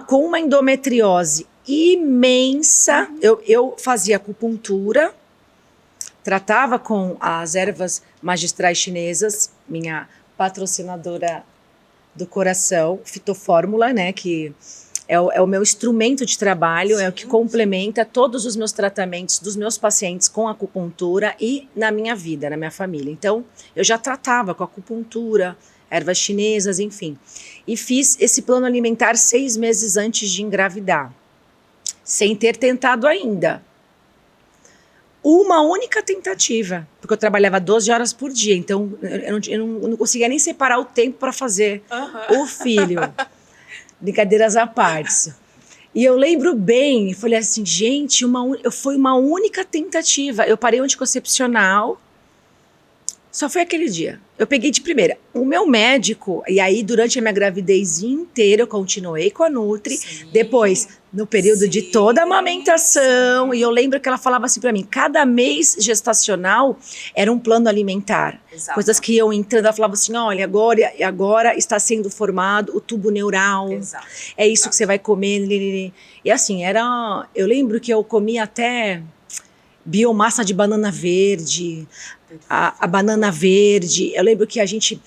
Speaker 2: com uma endometriose imensa. Eu fazia acupuntura, tratava com as ervas magistrais chinesas, minha patrocinadora do coração, Fitofórmula, né, que é o meu instrumento de trabalho, é o que complementa todos os meus tratamentos dos meus pacientes com acupuntura e na minha vida, na minha família. Então, eu já tratava com acupuntura, ervas chinesas, enfim. E fiz esse plano alimentar 6 meses antes de engravidar, sem ter tentado ainda. Uma única tentativa, porque eu trabalhava 12 horas por dia, então eu não conseguia nem separar o tempo para fazer o filho. Brincadeiras à parte. E eu lembro bem, falei assim, gente, foi uma única tentativa. Eu parei o anticoncepcional, só foi aquele dia. Eu peguei de primeira. O meu médico, e aí durante a minha gravidez inteira eu continuei com a Nutri.
Speaker 3: Sim.
Speaker 2: Depois, no período de
Speaker 3: Sim.
Speaker 2: toda a amamentação,
Speaker 3: Sim.
Speaker 2: e eu lembro que ela falava assim pra mim, cada mês gestacional era um plano alimentar.
Speaker 3: Exato.
Speaker 2: Coisas que iam entrando, ela falava assim, olha, agora está sendo formado o tubo neural.
Speaker 3: Exato.
Speaker 2: É isso que você vai comer. E assim, eu lembro que eu comia até biomassa de banana verde, a banana verde. Eu lembro que a gente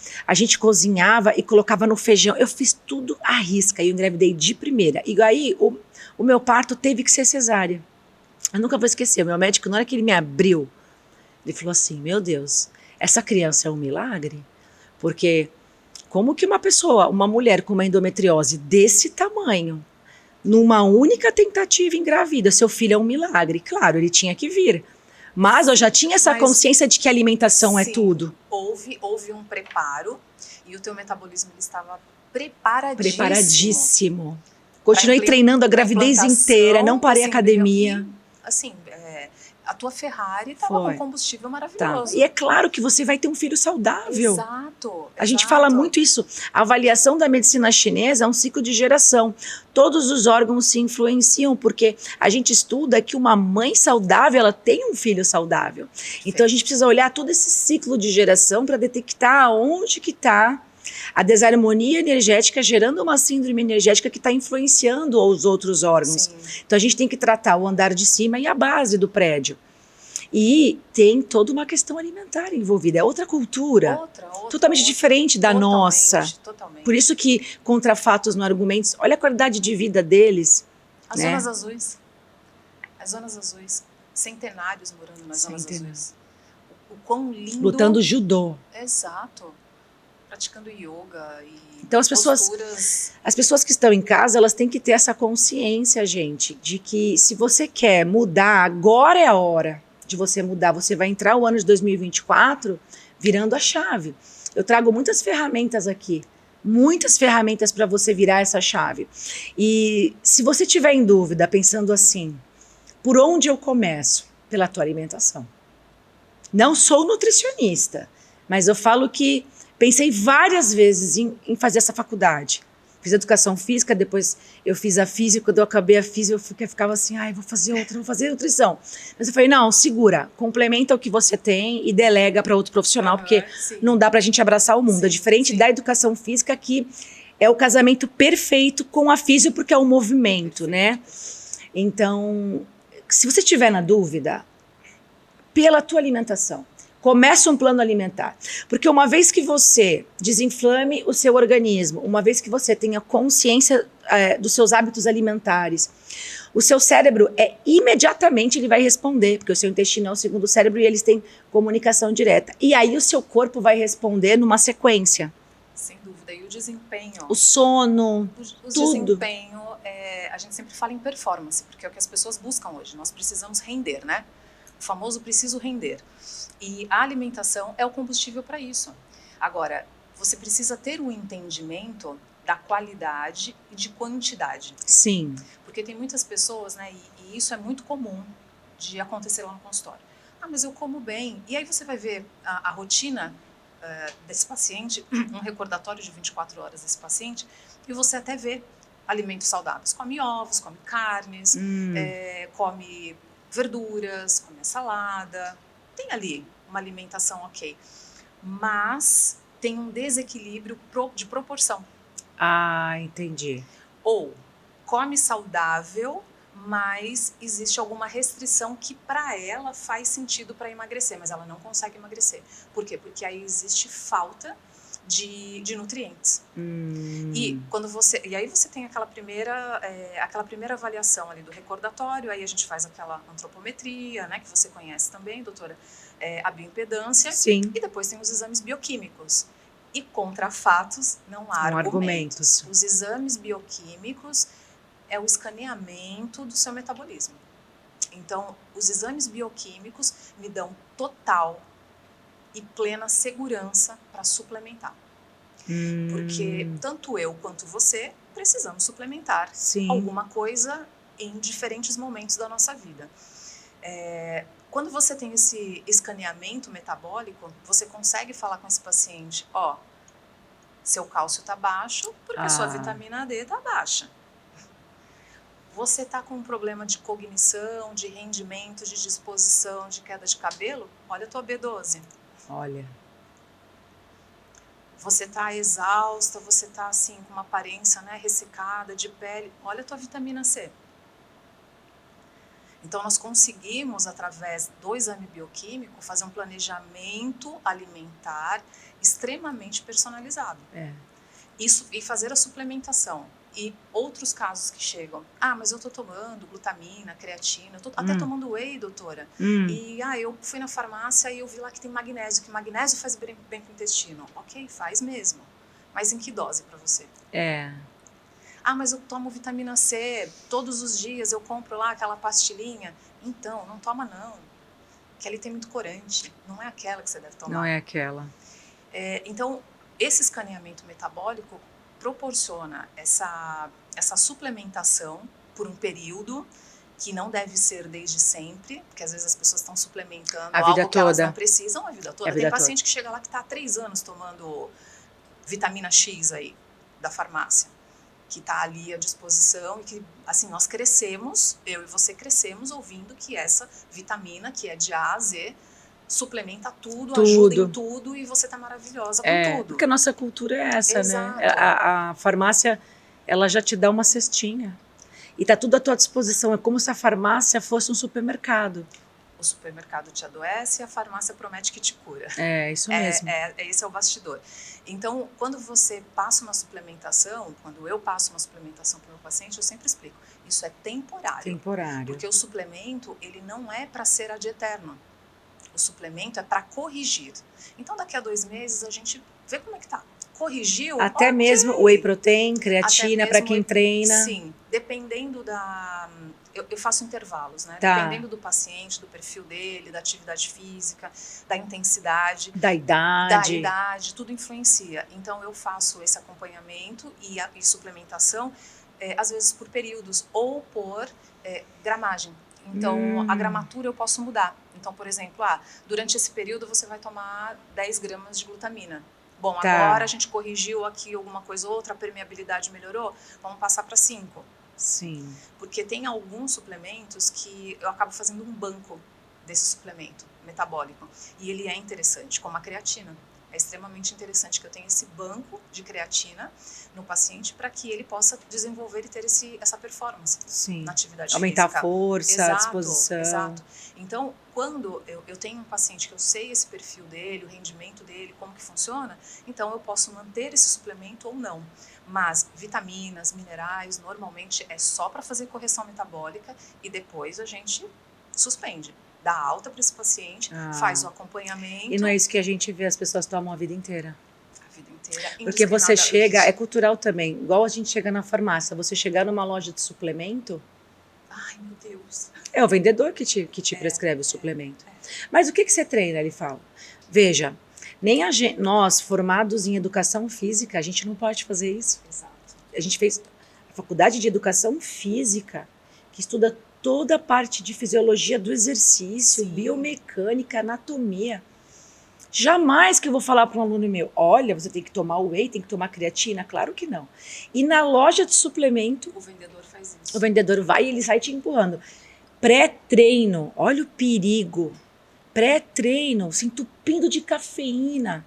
Speaker 2: cozinhava e colocava no feijão. Eu fiz tudo à risca e eu engravidei de primeira. E aí o meu parto teve que ser cesárea. Eu nunca vou esquecer. O meu médico, na hora que ele me abriu, ele falou assim, meu Deus, essa criança é um milagre? Porque como que uma mulher com uma endometriose desse tamanho, numa única tentativa engravida, seu filho é um milagre? Claro, ele tinha que vir. Mas eu já tinha essa consciência de que a alimentação é tudo.
Speaker 3: Houve um preparo e o teu metabolismo ele estava preparadíssimo.
Speaker 2: Preparadíssimo. Continuei treinando a gravidez inteira, não parei a academia.
Speaker 3: Assim, a tua Ferrari estava com combustível maravilhoso.
Speaker 2: Tá. E é claro que você vai ter um filho saudável.
Speaker 3: Exato.
Speaker 2: A gente fala muito isso. A avaliação da medicina chinesa é um ciclo de geração. Todos os órgãos se influenciam, porque a gente estuda que uma mãe saudável, ela tem um filho saudável. Perfeito. Então a gente precisa olhar todo esse ciclo de geração para detectar onde que está a desarmonia energética, gerando uma síndrome energética que está influenciando os outros órgãos. Sim. Então a gente tem que tratar o andar de cima e a base do prédio. E tem toda uma questão alimentar envolvida, é outra cultura, totalmente diferente da nossa.
Speaker 3: Totalmente.
Speaker 2: Por isso que contra fatos no argumentos, olha a qualidade de vida deles.
Speaker 3: As zonas azuis. As zonas azuis. Centenários morando nas zonas azuis. O quão lindo.
Speaker 2: Lutando judô.
Speaker 3: Exato. Praticando yoga e
Speaker 2: então as pessoas que estão em casa, elas têm que ter essa consciência, gente, de que se você quer mudar, agora é a hora de você mudar. Você vai entrar o ano de 2024 virando a chave. Eu trago muitas ferramentas aqui, muitas ferramentas para você virar essa chave. E se você tiver em dúvida, pensando assim, por onde eu começo? Pela tua alimentação. Não sou nutricionista, mas eu falo que pensei várias vezes em fazer essa faculdade. Fiz educação física, depois eu fiz a física. Quando eu acabei a física, eu ficava assim, vou fazer nutrição. Mas eu falei, não, segura, complementa o que você tem e delega para outro profissional, porque não dá para a gente abraçar o mundo. É diferente da educação física, que é o casamento perfeito com a física, porque é um movimento, né? Então, se você estiver na dúvida, pela tua alimentação, começa um plano alimentar, porque uma vez que você desinflame o seu organismo, uma vez que você tenha consciência dos seus hábitos alimentares, o seu cérebro imediatamente ele vai responder, porque o seu intestino é o segundo cérebro e eles têm comunicação direta. E aí o seu corpo vai responder numa sequência.
Speaker 3: Sem dúvida. E o desempenho.
Speaker 2: O sono,
Speaker 3: o
Speaker 2: tudo.
Speaker 3: Desempenho, a gente sempre fala em performance, porque é o que as pessoas buscam hoje. Nós precisamos render, né? O famoso preciso render. E a alimentação é o combustível para isso. Agora, você precisa ter um entendimento da qualidade e de quantidade.
Speaker 2: Sim.
Speaker 3: Porque tem muitas pessoas, né, e isso é muito comum de acontecer lá no consultório. Mas eu como bem. E aí você vai ver a rotina desse paciente, um recordatório de 24 horas desse paciente, e você até vê alimentos saudáveis. Come ovos, come carnes, come verduras, come salada. Tem ali uma alimentação ok, mas tem um desequilíbrio de proporção.
Speaker 2: Entendi.
Speaker 3: Ou come saudável, mas existe alguma restrição que para ela faz sentido para emagrecer, mas ela não consegue emagrecer. Por quê? Porque aí existe falta de nutrientes. E aí você tem aquela primeira avaliação ali do recordatório, aí a gente faz aquela antropometria, né, que você conhece também, doutora, a bioimpedância.
Speaker 2: Sim.
Speaker 3: E depois tem os exames bioquímicos. E contra fatos não há argumentos. Os exames bioquímicos é o escaneamento do seu metabolismo. Então, os exames bioquímicos me dão total e plena segurança para suplementar. Porque tanto eu quanto você precisamos suplementar
Speaker 2: Sim.
Speaker 3: alguma coisa em diferentes momentos da nossa vida. Quando você tem esse escaneamento metabólico, você consegue falar com esse paciente, ó, seu cálcio está baixo porque sua vitamina D está baixa. Você está com um problema de cognição, de rendimento, de disposição, de queda de cabelo? Olha a tua B12.
Speaker 2: Olha.
Speaker 3: Você está exausta, você está assim com uma aparência, né, ressecada, de pele. Olha a tua vitamina C. Então, nós conseguimos, através do exame bioquímico, fazer um planejamento alimentar extremamente personalizado. Isso, e fazer a suplementação. E outros casos que chegam, mas eu tô tomando glutamina, creatina, eu tô até tomando whey, doutora. E eu fui na farmácia e eu vi lá que tem magnésio, que magnésio faz bem pro intestino. Ok, faz mesmo. Mas em que dose para você? Mas eu tomo vitamina C todos os dias, eu compro lá aquela pastilhinha. Então, não toma não, que ali tem muito corante, não é aquela que você deve tomar.
Speaker 2: Não é aquela.
Speaker 3: Então, esse escaneamento metabólico proporciona essa suplementação por um período que não deve ser desde sempre, porque às vezes as pessoas estão suplementando algo que elas não precisam a vida toda. Tem paciente que chega lá que está há 3 anos tomando vitamina X aí, da farmácia, que está ali à disposição e que, assim, nós crescemos, eu e você crescemos ouvindo que essa vitamina, que é de A a Z, suplementa tudo, ajuda em tudo e você tá maravilhosa com tudo.
Speaker 2: Porque a nossa cultura é essa,
Speaker 3: Exato.
Speaker 2: né? A farmácia, ela já te dá uma cestinha. E tá tudo à tua disposição. É como se a farmácia fosse um supermercado.
Speaker 3: O supermercado te adoece e a farmácia promete que te cura.
Speaker 2: Isso mesmo.
Speaker 3: Esse é o bastidor. Então, quando você passa uma suplementação, quando eu passo uma suplementação para o meu paciente, eu sempre explico, isso é temporário.
Speaker 2: Temporário.
Speaker 3: Porque o suplemento, ele não é para ser ad eterno. O suplemento é para corrigir. Então, daqui a 2 meses, a gente vê como é que tá. Corrigiu?
Speaker 2: Até mesmo whey protein, creatina, para quem treina.
Speaker 3: Sim, dependendo da... Eu faço intervalos, né?
Speaker 2: Tá.
Speaker 3: Dependendo do paciente, do perfil dele, da atividade física, da intensidade.
Speaker 2: Da idade.
Speaker 3: Tudo influencia. Então, eu faço esse acompanhamento e suplementação, às vezes por períodos ou por gramagem. Então, a gramatura eu posso mudar. Então, por exemplo, durante esse período você vai tomar 10 gramas de glutamina. Bom, agora a gente corrigiu aqui alguma coisa ou outra, a permeabilidade melhorou, vamos passar para 5.
Speaker 2: Sim.
Speaker 3: Porque tem alguns suplementos que eu acabo fazendo um banco desse suplemento metabólico. E ele é interessante, como a creatina. É extremamente interessante que eu tenha esse banco de creatina no paciente para que ele possa desenvolver e ter essa performance na atividade
Speaker 2: Aumentar
Speaker 3: física.
Speaker 2: A força,
Speaker 3: exato,
Speaker 2: a disposição.
Speaker 3: Exato. Então, quando eu tenho um paciente que eu sei esse perfil dele, o rendimento dele, como que funciona, então eu posso manter esse suplemento ou não. Mas vitaminas, minerais, normalmente é só para fazer correção metabólica e depois a gente suspende. Dá alta para esse paciente, faz o acompanhamento.
Speaker 2: E não é isso que a gente vê, as pessoas tomam a vida inteira.
Speaker 3: A vida inteira.
Speaker 2: Porque você chega, é cultural também, igual a gente chega na farmácia, você chegar numa loja de suplemento...
Speaker 3: Ai, meu Deus.
Speaker 2: É o vendedor que te prescreve o suplemento. Mas o que você treina, ele fala? Veja, nem nós, formados em educação física, a gente não pode fazer isso.
Speaker 3: Exato.
Speaker 2: A gente fez a faculdade de educação física, que estuda toda a parte de fisiologia do exercício, biomecânica, anatomia. Jamais que eu vou falar para um aluno meu, olha, você tem que tomar whey, tem que tomar creatina. Claro que não. E na loja de suplemento...
Speaker 3: O vendedor faz isso.
Speaker 2: O vendedor vai e ele sai te empurrando. Pré-treino, olha o perigo. Pré-treino, se entupindo de cafeína.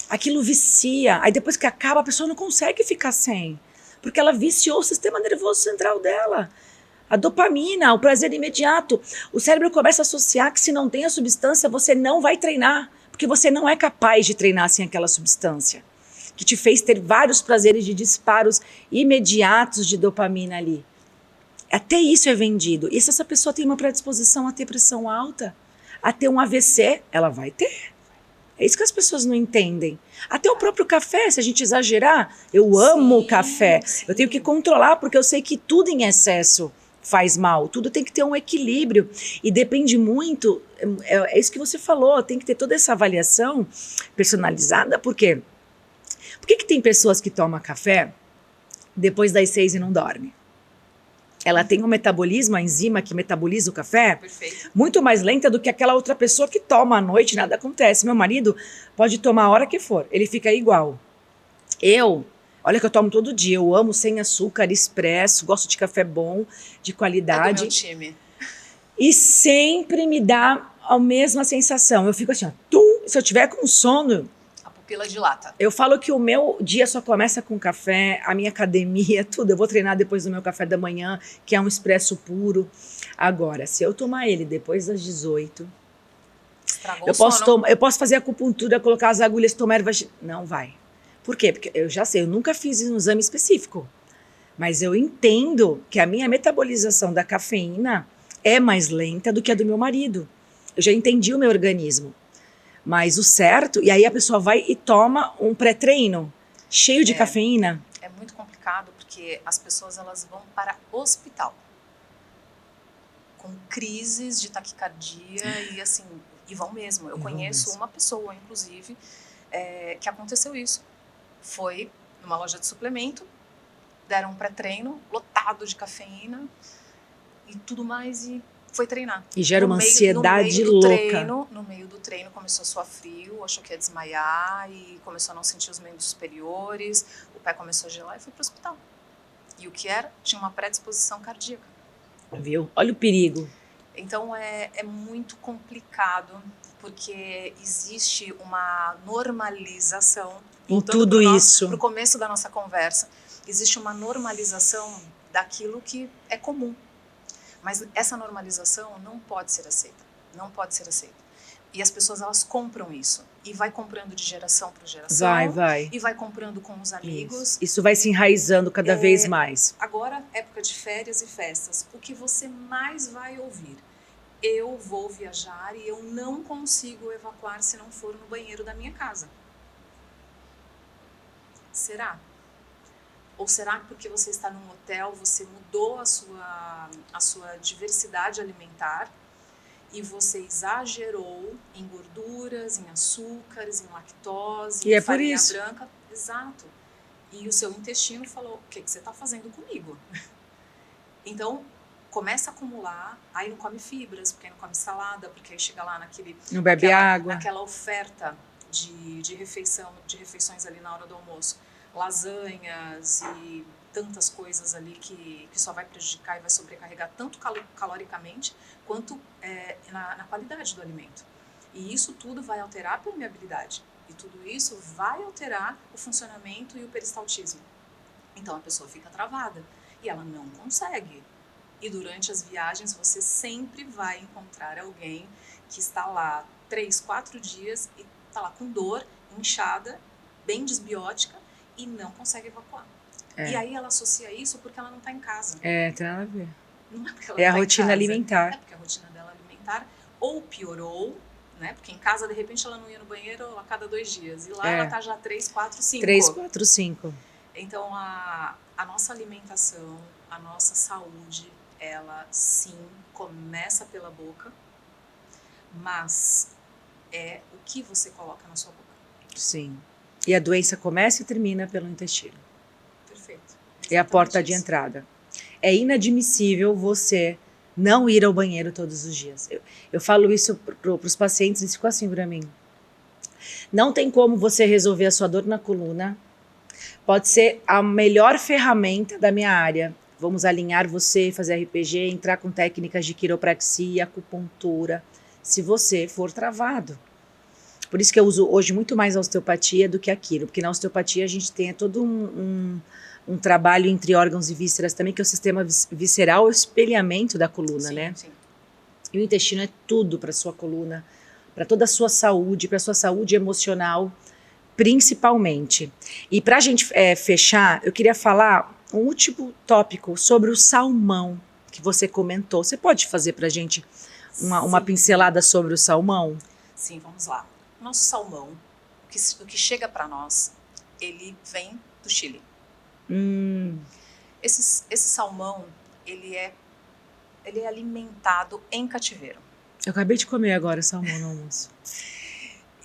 Speaker 2: Aquilo vicia. Aí depois que acaba, a pessoa não consegue ficar sem. Porque ela viciou o sistema nervoso central dela. A dopamina, o prazer imediato. O cérebro começa a associar que se não tem a substância, você não vai treinar. Porque você não é capaz de treinar sem aquela substância. Que te fez ter vários prazeres de disparos imediatos de dopamina ali. Até isso é vendido. E se essa pessoa tem uma predisposição a ter pressão alta, a ter um AVC, ela vai ter. É isso que as pessoas não entendem. Até o próprio café, se a gente exagerar, eu amo o café. Eu tenho que controlar, porque eu sei que tudo em excesso faz mal. Tudo tem que ter um equilíbrio. E depende muito, é isso que você falou, tem que ter toda essa avaliação personalizada. Por quê? Por que tem pessoas que tomam café depois das 6 e não dorme. Ela tem um metabolismo, a enzima que metaboliza o café,
Speaker 3: Perfeito.
Speaker 2: muito mais lenta do que aquela outra pessoa que toma à noite e nada acontece. Meu marido pode tomar a hora que for, ele fica igual. Olha que eu tomo todo dia, eu amo sem açúcar, expresso, gosto de café bom, de
Speaker 3: É do
Speaker 2: qualidade.
Speaker 3: meu time.
Speaker 2: E sempre me dá a mesma sensação. Eu fico assim, ó, tum, se eu tiver com sono,
Speaker 3: A pupila dilata.
Speaker 2: eu falo que o meu dia só começa com café, a minha academia, tudo. Eu vou treinar depois do meu café da manhã, que é um expresso puro. Agora, se eu tomar ele depois das 18,
Speaker 3: Estragou
Speaker 2: eu
Speaker 3: o sono.
Speaker 2: eu posso fazer acupuntura, colocar as agulhas, tomar erva... Não vai. Por quê? Porque eu já sei, eu nunca fiz um exame específico. Mas eu entendo que a minha metabolização da cafeína é mais lenta do que a do meu marido. Eu já entendi o meu organismo. Mas o certo, e aí a pessoa vai e toma um pré-treino cheio de cafeína.
Speaker 3: É muito complicado porque as pessoas elas vão para hospital com crises de taquicardia e assim, e vão mesmo. Eu conheço uma pessoa, inclusive, que aconteceu isso. Foi numa loja de suplemento, deram um pré-treino lotado de cafeína e tudo mais e foi treinar.
Speaker 2: E gera uma ansiedade louca.
Speaker 3: No meio do treino começou a suar frio, achou que ia desmaiar e começou a não sentir os membros superiores, o pé começou a gelar e foi para o hospital. E o que era? Tinha uma predisposição cardíaca.
Speaker 2: Viu? Olha o perigo.
Speaker 3: Então é muito complicado porque existe uma normalização.
Speaker 2: Em tudo isso.
Speaker 3: Para o começo da nossa conversa, existe uma normalização daquilo que é comum. Mas essa normalização não pode ser aceita. Não pode ser aceita. E as pessoas, elas compram isso. E vai comprando de geração para geração.
Speaker 2: Vai.
Speaker 3: E vai comprando com os amigos.
Speaker 2: Isso vai se enraizando cada vez mais.
Speaker 3: Agora, época de férias e festas. O que você mais vai ouvir? Eu vou viajar e eu não consigo evacuar se não for no banheiro da minha casa. Será? Ou será que porque você está num hotel, você mudou a sua diversidade alimentar e você exagerou em gorduras, em açúcares, em lactose, em farinha branca? Exato. E o seu intestino falou, o que você está fazendo comigo? Então, começa a acumular, aí não come fibras, porque aí não come salada, porque aí chega lá
Speaker 2: não bebe água.
Speaker 3: Naquela oferta de refeições ali na hora do almoço. Lasanhas e tantas coisas ali que só vai prejudicar e vai sobrecarregar tanto caloricamente quanto na qualidade do alimento. E isso tudo vai alterar a permeabilidade. E tudo isso vai alterar o funcionamento e o peristaltismo. Então a pessoa fica travada e ela não consegue. E durante as viagens você sempre vai encontrar alguém que está lá 3, 4 dias e está lá com dor, inchada, bem desbiótica, e não consegue evacuar. E aí ela associa isso porque ela não está em casa.
Speaker 2: Tem nada a ver.
Speaker 3: Não é porque ela
Speaker 2: é
Speaker 3: não
Speaker 2: a rotina alimentar.
Speaker 3: É porque a rotina dela alimentar ou piorou, né? Porque em casa, de repente, ela não ia no banheiro a cada 2 dias. E lá ela está já 3, 4, 5.
Speaker 2: 3, 4, 5.
Speaker 3: Então, a nossa alimentação, a nossa saúde, ela sim começa pela boca, mas é o que você coloca na sua boca.
Speaker 2: Sim. E a doença começa e termina pelo intestino.
Speaker 3: Perfeito.
Speaker 2: É a porta de entrada. É inadmissível você não ir ao banheiro todos os dias. Eu falo isso para os pacientes, eles ficam assim para mim. Não tem como você resolver a sua dor na coluna. Pode ser a melhor ferramenta da minha área. Vamos alinhar você, fazer RPG, entrar com técnicas de quiropraxia, acupuntura, se você for travado. Por isso que eu uso hoje muito mais a osteopatia do que a quiro, porque na osteopatia a gente tem todo um trabalho entre órgãos e vísceras também, que é o sistema visceral, o espelhamento da coluna,
Speaker 3: sim,
Speaker 2: né?
Speaker 3: Sim.
Speaker 2: E o intestino é tudo para sua coluna, para toda a sua saúde, para sua saúde emocional, principalmente. E para a gente fechar, eu queria falar um último tópico sobre o salmão que você comentou. Você pode fazer para a gente uma pincelada sobre o salmão?
Speaker 3: Sim, vamos lá. Nosso salmão, o que chega para nós, ele vem do Chile. Esse salmão, ele é alimentado em cativeiro.
Speaker 2: Eu acabei de comer agora salmão no almoço.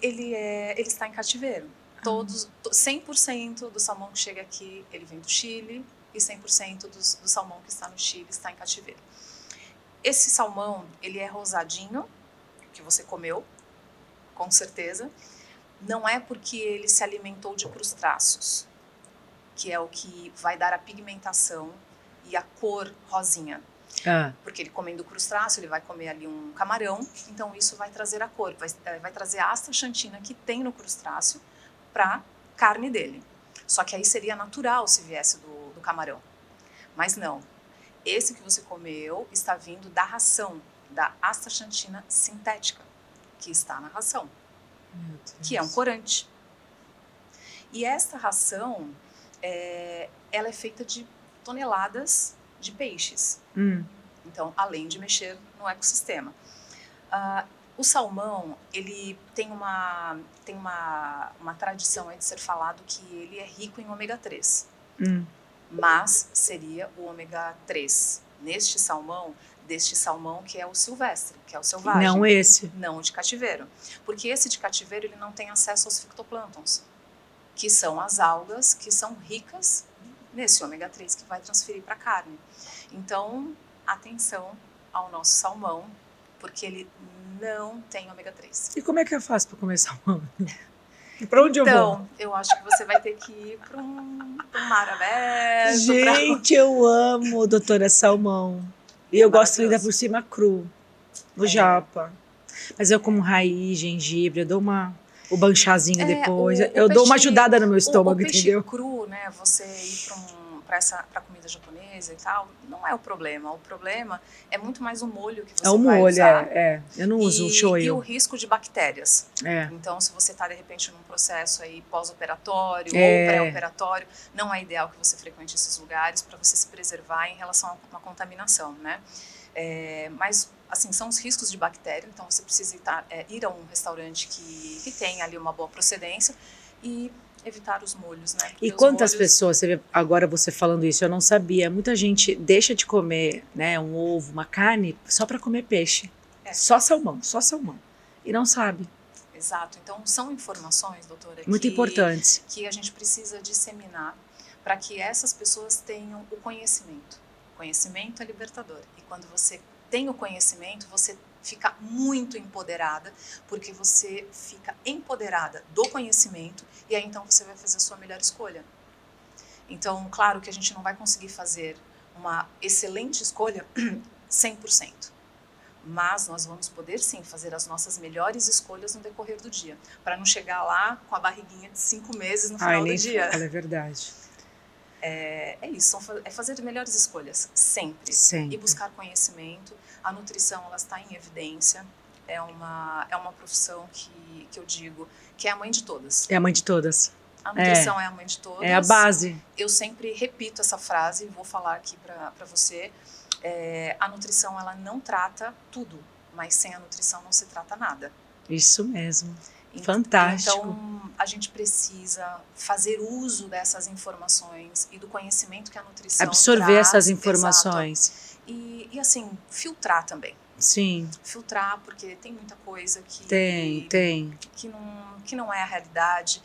Speaker 3: Ele está em cativeiro. 100% do salmão que chega aqui, ele vem do Chile, e 100% do salmão que está no Chile está em cativeiro. Esse salmão, ele é rosadinho, que você comeu, com certeza. Não é porque ele se alimentou de crustáceos, que é o que vai dar a pigmentação e a cor rosinha. Porque ele comendo crustáceo, ele vai comer ali um camarão, então isso vai trazer a cor, vai trazer a astaxantina que tem no crustáceo para a carne dele. Só que aí seria natural se viesse do camarão. Mas não. Esse que você comeu está vindo da ração, da astaxantina sintética, que está na ração, que é um corante. E esta ração, ela é feita de toneladas de peixes. Então, além de mexer no ecossistema. O salmão, ele tem uma tradição aí de ser falado que ele é rico em ômega 3. Mas seria o ômega 3 deste salmão que é o silvestre, que é o selvagem.
Speaker 2: Não esse.
Speaker 3: Não o de cativeiro. Porque esse de cativeiro, ele não tem acesso aos fitoplânctons, que são as algas que são ricas nesse ômega 3 que vai transferir para a carne. Então, atenção ao nosso salmão, porque ele não tem ômega 3.
Speaker 2: E como é que eu faço para comer salmão? Para onde eu vou?
Speaker 3: Então, eu acho que você vai ter que ir para um mar aberto.
Speaker 2: Gente, eu amo doutora salmão. E eu gosto ainda por cima cru, no japa. Mas eu como raiz, gengibre, eu dou o banchazinho depois. Eu dou uma ajudada no meu estômago, entendeu?
Speaker 3: O peixe cru, né, você ir para comida japonesa e tal, não é o problema. O problema é muito mais o molho que você vai usar.
Speaker 2: Eu não uso o shoyu.
Speaker 3: E o risco de bactérias. Então, se você está, de repente, num processo aí pós-operatório ou pré-operatório, não é ideal que você frequente esses lugares para você se preservar em relação a uma contaminação, né? Mas, assim, são os riscos de bactéria, então você precisa ir a um restaurante que tem ali uma boa procedência e evitar os molhos, né? Porque
Speaker 2: e quantas pessoas, você vê, agora você falando isso, eu não sabia, muita gente deixa de comer, né, um ovo, uma carne, só para comer peixe. Só salmão. E não sabe.
Speaker 3: Exato. Então, são informações, doutora,
Speaker 2: muito importantes,
Speaker 3: que a gente precisa disseminar para que essas pessoas tenham o conhecimento. O conhecimento é libertador. E quando você tem o conhecimento, você fica muito empoderada, porque você fica empoderada do conhecimento e aí então você vai fazer a sua melhor escolha. Então, claro que a gente não vai conseguir fazer uma excelente escolha 100%, mas nós vamos poder sim fazer as nossas melhores escolhas no decorrer do dia, para não chegar lá com a barriguinha de 5 meses no final do dia.
Speaker 2: É verdade.
Speaker 3: É isso, é fazer melhores escolhas, sempre. E buscar conhecimento. A nutrição, ela está em evidência, é uma profissão que eu digo que é a mãe de todas.
Speaker 2: É a mãe de todas.
Speaker 3: A nutrição é a mãe de todas.
Speaker 2: É a base.
Speaker 3: Eu sempre repito essa frase, vou falar aqui para você. A nutrição, ela não trata tudo, mas sem a nutrição não se trata nada.
Speaker 2: Isso mesmo. Fantástico.
Speaker 3: Então, a gente precisa fazer uso dessas informações e do conhecimento que a nutrição
Speaker 2: absorver
Speaker 3: traz,
Speaker 2: essas informações.
Speaker 3: Exato. E assim, filtrar também.
Speaker 2: Sim.
Speaker 3: Filtrar, porque tem muita coisa que que não é a realidade.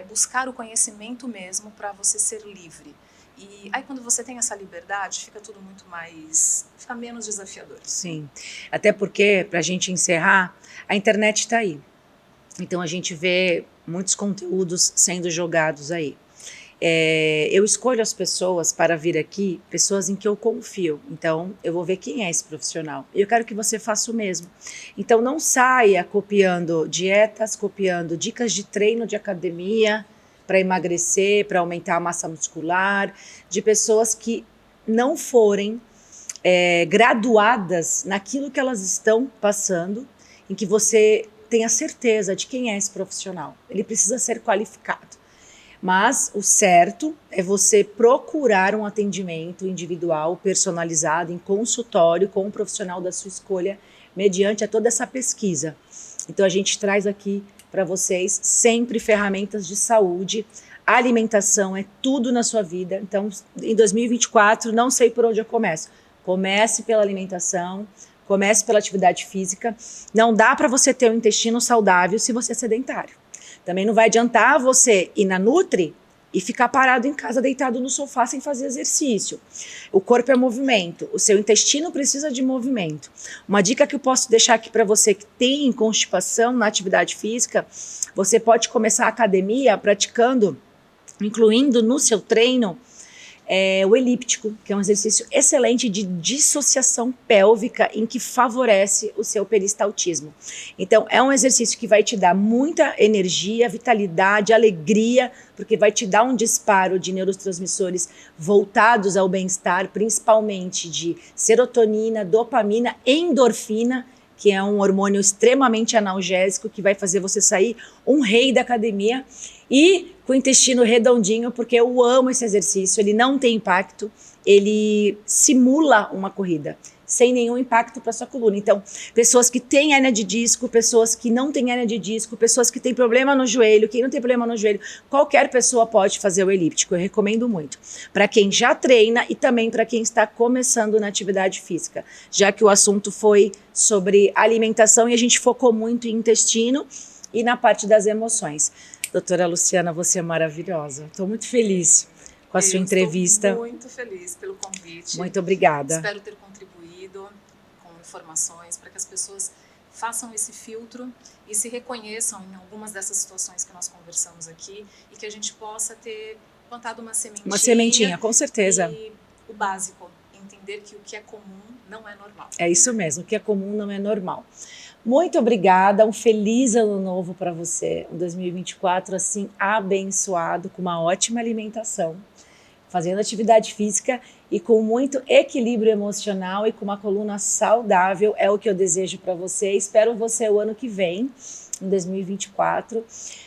Speaker 3: Buscar o conhecimento mesmo para você ser livre. E aí quando você tem essa liberdade, fica tudo muito mais, fica menos desafiador.
Speaker 2: Sim. Até porque, para a gente encerrar, a internet está aí. Então a gente vê muitos conteúdos sendo jogados aí. Eu escolho as pessoas para vir aqui, pessoas em que eu confio. Então eu vou ver quem é esse profissional. E eu quero que você faça o mesmo. Então não saia copiando dietas, copiando dicas de treino de academia para emagrecer, para aumentar a massa muscular, de pessoas que não forem graduadas naquilo que elas estão passando, em que você tenha certeza de quem é esse profissional. Ele precisa ser qualificado. Mas o certo é você procurar um atendimento individual, personalizado, em consultório, com um profissional da sua escolha, mediante a toda essa pesquisa. Então a gente traz aqui para vocês sempre ferramentas de saúde. A alimentação é tudo na sua vida. Então, em 2024, não sei por onde eu começo. Comece pela alimentação, comece pela atividade física. Não dá para você ter um intestino saudável se você é sedentário. Também não vai adiantar você ir na Nutri e ficar parado em casa, deitado no sofá sem fazer exercício. O corpo é movimento, o seu intestino precisa de movimento. Uma dica que eu posso deixar aqui para você que tem constipação na atividade física, você pode começar a academia praticando, incluindo no seu treino, o elíptico, que é um exercício excelente de dissociação pélvica em que favorece o seu peristaltismo. Então, é um exercício que vai te dar muita energia, vitalidade, alegria, porque vai te dar um disparo de neurotransmissores voltados ao bem-estar, principalmente de serotonina, dopamina, endorfina, que é um hormônio extremamente analgésico que vai fazer você sair um rei da academia e com o intestino redondinho, porque eu amo esse exercício, ele não tem impacto, ele simula uma corrida, sem nenhum impacto para sua coluna. Então, pessoas que têm hérnia de disco, pessoas que não têm hérnia de disco, pessoas que têm problema no joelho, quem não tem problema no joelho, qualquer pessoa pode fazer o elíptico, eu recomendo muito. Para quem já treina e também para quem está começando na atividade física, já que o assunto foi sobre alimentação e a gente focou muito em intestino e na parte das emoções. Doutora Luciana, você é maravilhosa. Estou muito feliz com a sua entrevista.
Speaker 3: Estou muito feliz pelo convite.
Speaker 2: Muito obrigada.
Speaker 3: Espero ter contribuído com informações para que as pessoas façam esse filtro e se reconheçam em algumas dessas situações que nós conversamos aqui e que a gente possa ter plantado uma sementinha.
Speaker 2: Uma sementinha, com certeza.
Speaker 3: E o básico, entender que o que é comum não é normal.
Speaker 2: É isso mesmo, o que é comum não é normal. Muito obrigada, um feliz ano novo para você, um 2024 assim abençoado, com uma ótima alimentação, fazendo atividade física e com muito equilíbrio emocional e com uma coluna saudável, é o que eu desejo para você. Espero você o ano que vem, em 2024.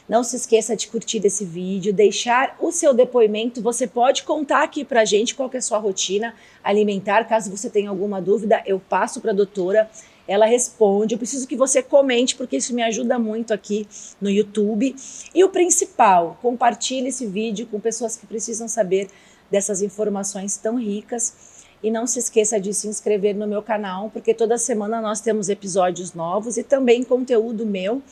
Speaker 2: Não se esqueça de curtir esse vídeo, deixar o seu depoimento. Você pode contar aqui pra gente qual que é a sua rotina alimentar. Caso você tenha alguma dúvida, eu passo para a doutora, ela responde. Eu preciso que você comente, porque isso me ajuda muito aqui no YouTube. E o principal, compartilhe esse vídeo com pessoas que precisam saber dessas informações tão ricas. E não se esqueça de se inscrever no meu canal, porque toda semana nós temos episódios novos e também conteúdo meu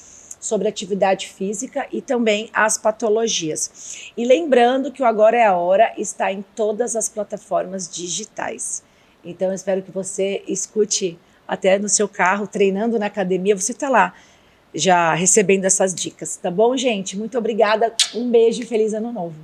Speaker 2: sobre atividade física e também as patologias. E lembrando que o Agora é a Hora está em todas as plataformas digitais. Então eu espero que você escute até no seu carro, treinando na academia, você está lá já recebendo essas dicas, tá bom, gente? Muito obrigada, um beijo e feliz ano novo.